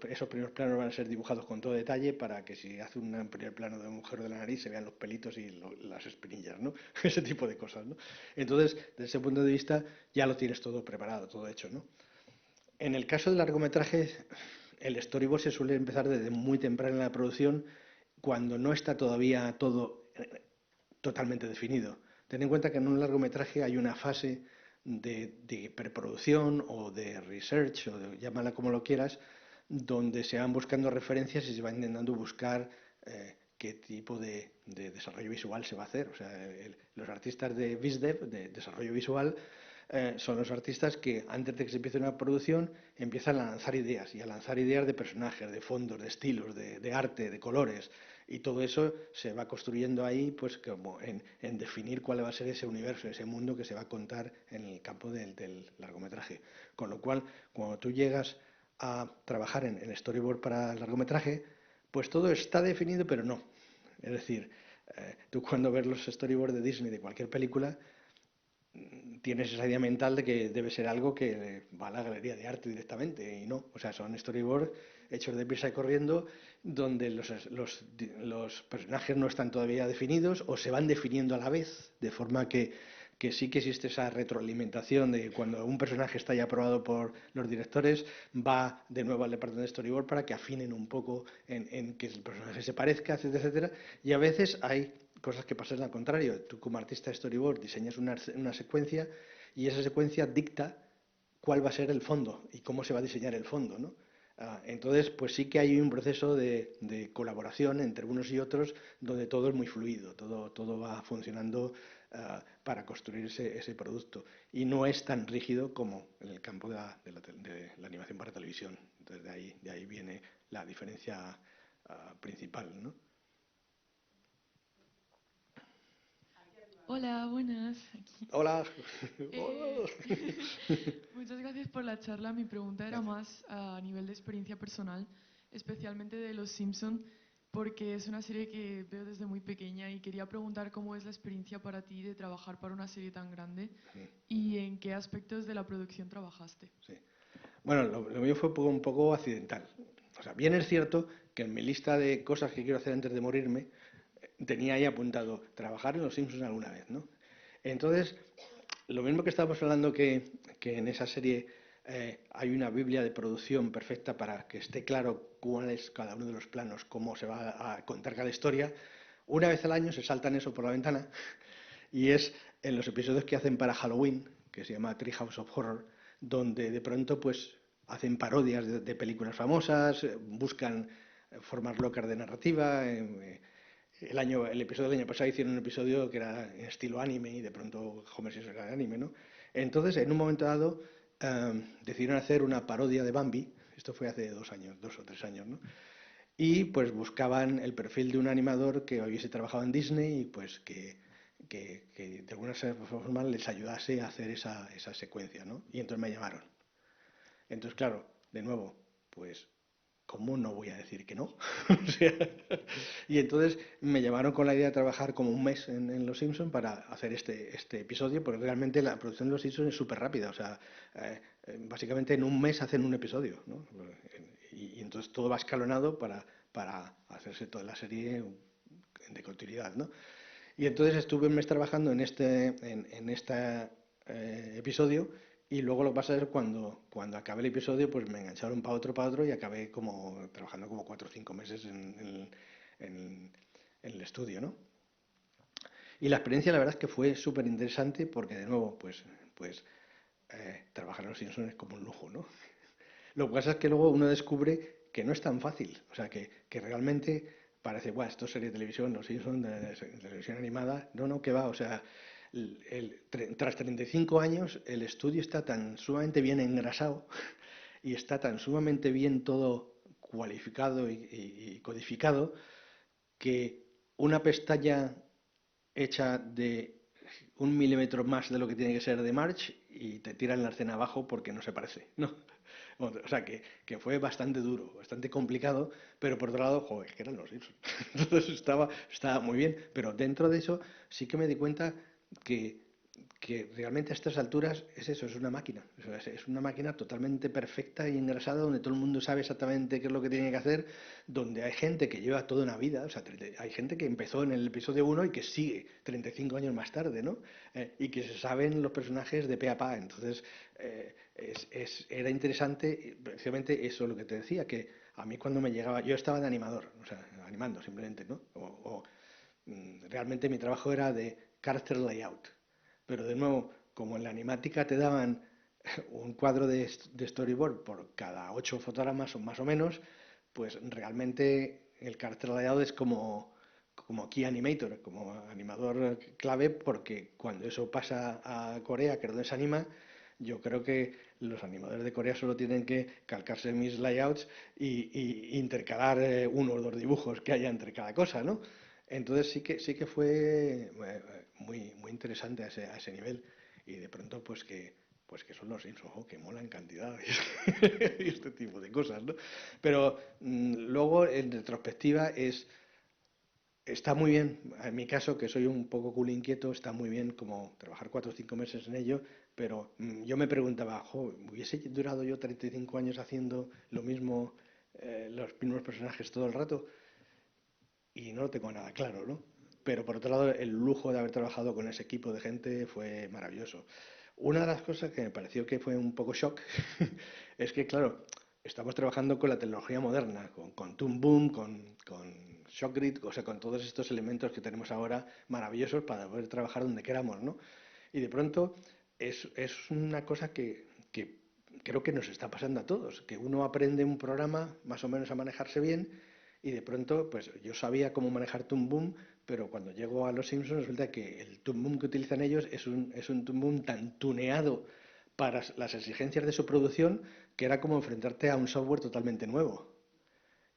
esos primeros planos van a ser dibujados con todo detalle para que si hace un primer plano de un agujero de la nariz se vean los pelitos y las espinillas, ¿no? Ese tipo de cosas, ¿no? Entonces, desde ese punto de vista ya lo tienes todo preparado, todo hecho, ¿no? En el caso del largometraje, el storyboard se suele empezar desde muy temprano en la producción, cuando no está todavía todo totalmente definido. Ten en cuenta que en un largometraje hay una fase de preproducción o de research, o llámala como lo quieras, donde se van buscando referencias y se va intentando buscar qué tipo de desarrollo visual se va a hacer. O sea, los artistas de VisDev, de desarrollo visual, son los artistas que antes de que se empiece una producción empiezan a lanzar ideas y a lanzar ideas de personajes, de fondos, de estilos, de arte, de colores, y todo eso se va construyendo ahí pues como en definir cuál va a ser ese universo, ese mundo que se va a contar en el campo del largometraje. Con lo cual, cuando tú llegas a trabajar en storyboard para el largometraje, pues todo está definido pero no. Es decir, tú cuando ves los storyboards de Disney de cualquier película, tienes esa idea mental de que debe ser algo que va a la galería de arte directamente y no, o sea, son storyboards hechos deprisa y corriendo donde los personajes no están todavía definidos o se van definiendo a la vez, de forma que sí que existe esa retroalimentación de cuando un personaje está ya aprobado por los directores, va de nuevo al departamento de storyboard para que afinen un poco en que el personaje se parezca, etcétera, etcétera, y a veces hay cosas que pasan al contrario. Tú como artista de storyboard diseñas una secuencia y esa secuencia dicta cuál va a ser el fondo y cómo se va a diseñar el fondo, ¿no? Entonces, pues sí que hay un proceso de colaboración entre unos y otros donde todo es muy fluido, todo va funcionando para construir ese producto. Y no es tan rígido como en el campo de la animación para televisión. Entonces, de ahí viene la diferencia principal, ¿no? Hola, buenas. Hola. Eh, Muchas gracias gracias por la charla. Mi pregunta era más a nivel de experiencia personal, especialmente de Los Simpson, porque es una serie que veo desde muy pequeña y quería preguntar cómo es la experiencia para ti de trabajar para una serie tan grande y en qué aspectos de la producción trabajaste. Sí. Bueno, lo mío fue un poco accidental. O sea, bien es cierto que en mi lista de cosas que quiero hacer antes de morirme tenía ahí apuntado trabajar en Los Simpsons alguna vez, ¿no? Entonces, lo mismo que estábamos hablando que en esa serie hay una biblia de producción perfecta para que esté claro cuál es cada uno de los planos, cómo se va a contar cada historia, una vez al año se saltan eso por la ventana y es en los episodios que hacen para Halloween, que se llama Treehouse of Horror, donde de pronto pues hacen parodias de películas famosas, buscan formas locas de narrativa. El episodio del año pasado hicieron un episodio que era en estilo anime y de pronto Homer Simpson era de anime, ¿no? Entonces, en un momento dado, decidieron hacer una parodia de Bambi. Esto fue hace 2 o 3 años, ¿no? Y pues buscaban el perfil de un animador que hubiese trabajado en Disney y pues que de alguna forma les ayudase a hacer esa secuencia, ¿no? Y entonces me llamaron. Entonces, claro, de nuevo, pues, ¿cómo no voy a decir que no? O sea, y entonces me llamaron con la idea de trabajar como un mes en Los Simpsons para hacer este episodio, porque realmente la producción de Los Simpsons es súper rápida. O sea, básicamente en un mes hacen un episodio, ¿no? Y entonces todo va escalonado para hacerse toda la serie de continuidad, ¿no? Y entonces estuve un mes trabajando en este episodio y luego lo que pasa es cuando acabé el episodio pues me engancharon para otro y acabé como trabajando como 4 o 5 meses en el estudio, ¿no? Y la experiencia la verdad es que fue súper interesante porque de nuevo pues trabajar en Los Simpsons es como un lujo, ¿no? Lo que pasa es que luego uno descubre que no es tan fácil, o sea, que realmente parece, bueno, esto es serie de televisión, Los Simpsons, de televisión animada. No, no, que va, o sea, tras 35 años el estudio está tan sumamente bien engrasado y está tan sumamente bien todo cualificado y codificado que una pestaña hecha de 1 milímetro más de lo que tiene que ser de March y te tiran la escena abajo porque no se parece, ¿no? O sea, que fue bastante duro, bastante complicado, pero por otro lado, joder, que eran Los Simpsons. Entonces estaba muy bien, pero dentro de eso sí que me di cuenta que, que realmente a estas alturas es eso, es una máquina. O sea, es una máquina totalmente perfecta y engrasada, donde todo el mundo sabe exactamente qué es lo que tiene que hacer, donde hay gente que lleva toda una vida, o sea, hay gente que empezó en el episodio 1 y que sigue 35 años más tarde, ¿no? Y que se saben los personajes de pe a pa. Entonces, era interesante, precisamente eso lo que te decía, que a mí cuando me llegaba, yo estaba de animador, o sea, animando simplemente, ¿no? Realmente mi trabajo era de character layout, pero de nuevo, como en la animática te daban un cuadro de storyboard por cada 8 fotogramas o más o menos, pues realmente el character layout es como key animator, como animador clave, porque cuando eso pasa a Corea, que es donde se anima, yo creo que los animadores de Corea solo tienen que calcarse mis layouts y intercalar 1 o 2 dibujos que haya entre cada cosa, ¿no? Entonces sí que fue muy interesante a ese nivel. Y de pronto pues que son Los Simpsons, que molan cantidad y este tipo de cosas, ¿no? Pero luego en retrospectiva está muy bien, en mi caso, que soy un poco culo inquieto, está muy bien como trabajar 4 o 5 meses en ello, pero yo me preguntaba, ¿hubiese durado yo 35 años haciendo lo mismo, los mismos personajes todo el rato? Y no lo tengo nada claro, ¿no? Pero por otro lado, el lujo de haber trabajado con ese equipo de gente fue maravilloso. Una de las cosas que me pareció que fue un poco shock es que, claro, estamos trabajando con la tecnología moderna, con Toon Boom, con ShockGrid, o sea, con todos estos elementos que tenemos ahora maravillosos para poder trabajar donde queramos, ¿no? Y de pronto es una cosa que creo que nos está pasando a todos, que uno aprende un programa más o menos a manejarse bien y de pronto, pues yo sabía cómo manejar Toon Boom, pero cuando llego a Los Simpsons resulta que el Toon Boom que utilizan ellos es un Toon Boom tan tuneado para las exigencias de su producción que era como enfrentarte a un software totalmente nuevo.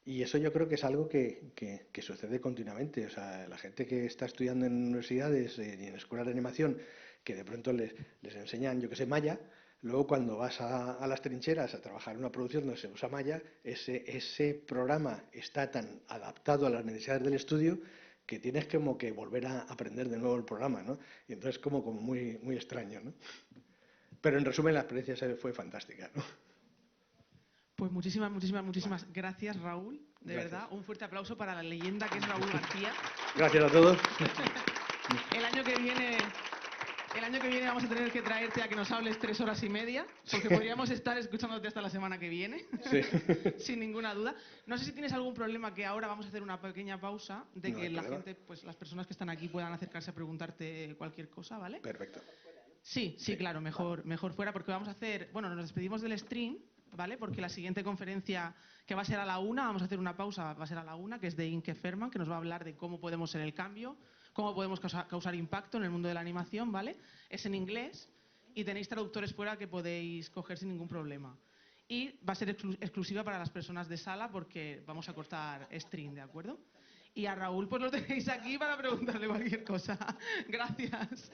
Y eso yo creo que es algo que sucede continuamente. O sea, la gente que está estudiando en universidades y en escuelas de animación, que de pronto les enseñan, yo que sé, Maya, Luego, cuando vas a las trincheras a trabajar en una producción donde se usa malla, ese programa está tan adaptado a las necesidades del estudio que tienes como que volver a aprender de nuevo el programa, ¿no? Y entonces como muy, muy extraño, ¿no? Pero en resumen, la experiencia fue fantástica, ¿no? Pues muchísimas gracias, Raúl. De verdad, un fuerte aplauso para la leyenda que es Raúl García. Gracias a todos. El año que viene vamos a tener que traerte a que nos hables 3 horas y media, porque podríamos estar escuchándote hasta la semana que viene, Sí. sin ninguna duda. No sé si tienes algún problema, que ahora vamos a hacer una pequeña pausa, de que la gente, pues las personas que están aquí puedan acercarse a preguntarte cualquier cosa, ¿vale? Perfecto. Sí, claro, mejor fuera, porque vamos a hacer, bueno, nos despedimos del stream, ¿vale? Porque la siguiente conferencia, que va a ser a la 1, vamos a hacer una pausa, va a ser a la 1, que es de Inke Ferman, que nos va a hablar de cómo podemos ser el cambio, cómo podemos causar impacto en el mundo de la animación, ¿vale? Es en inglés y tenéis traductores fuera que podéis coger sin ningún problema. Y va a ser exclusiva para las personas de sala, porque vamos a cortar stream, ¿de acuerdo? Y a Raúl pues lo tenéis aquí para preguntarle cualquier cosa. Gracias.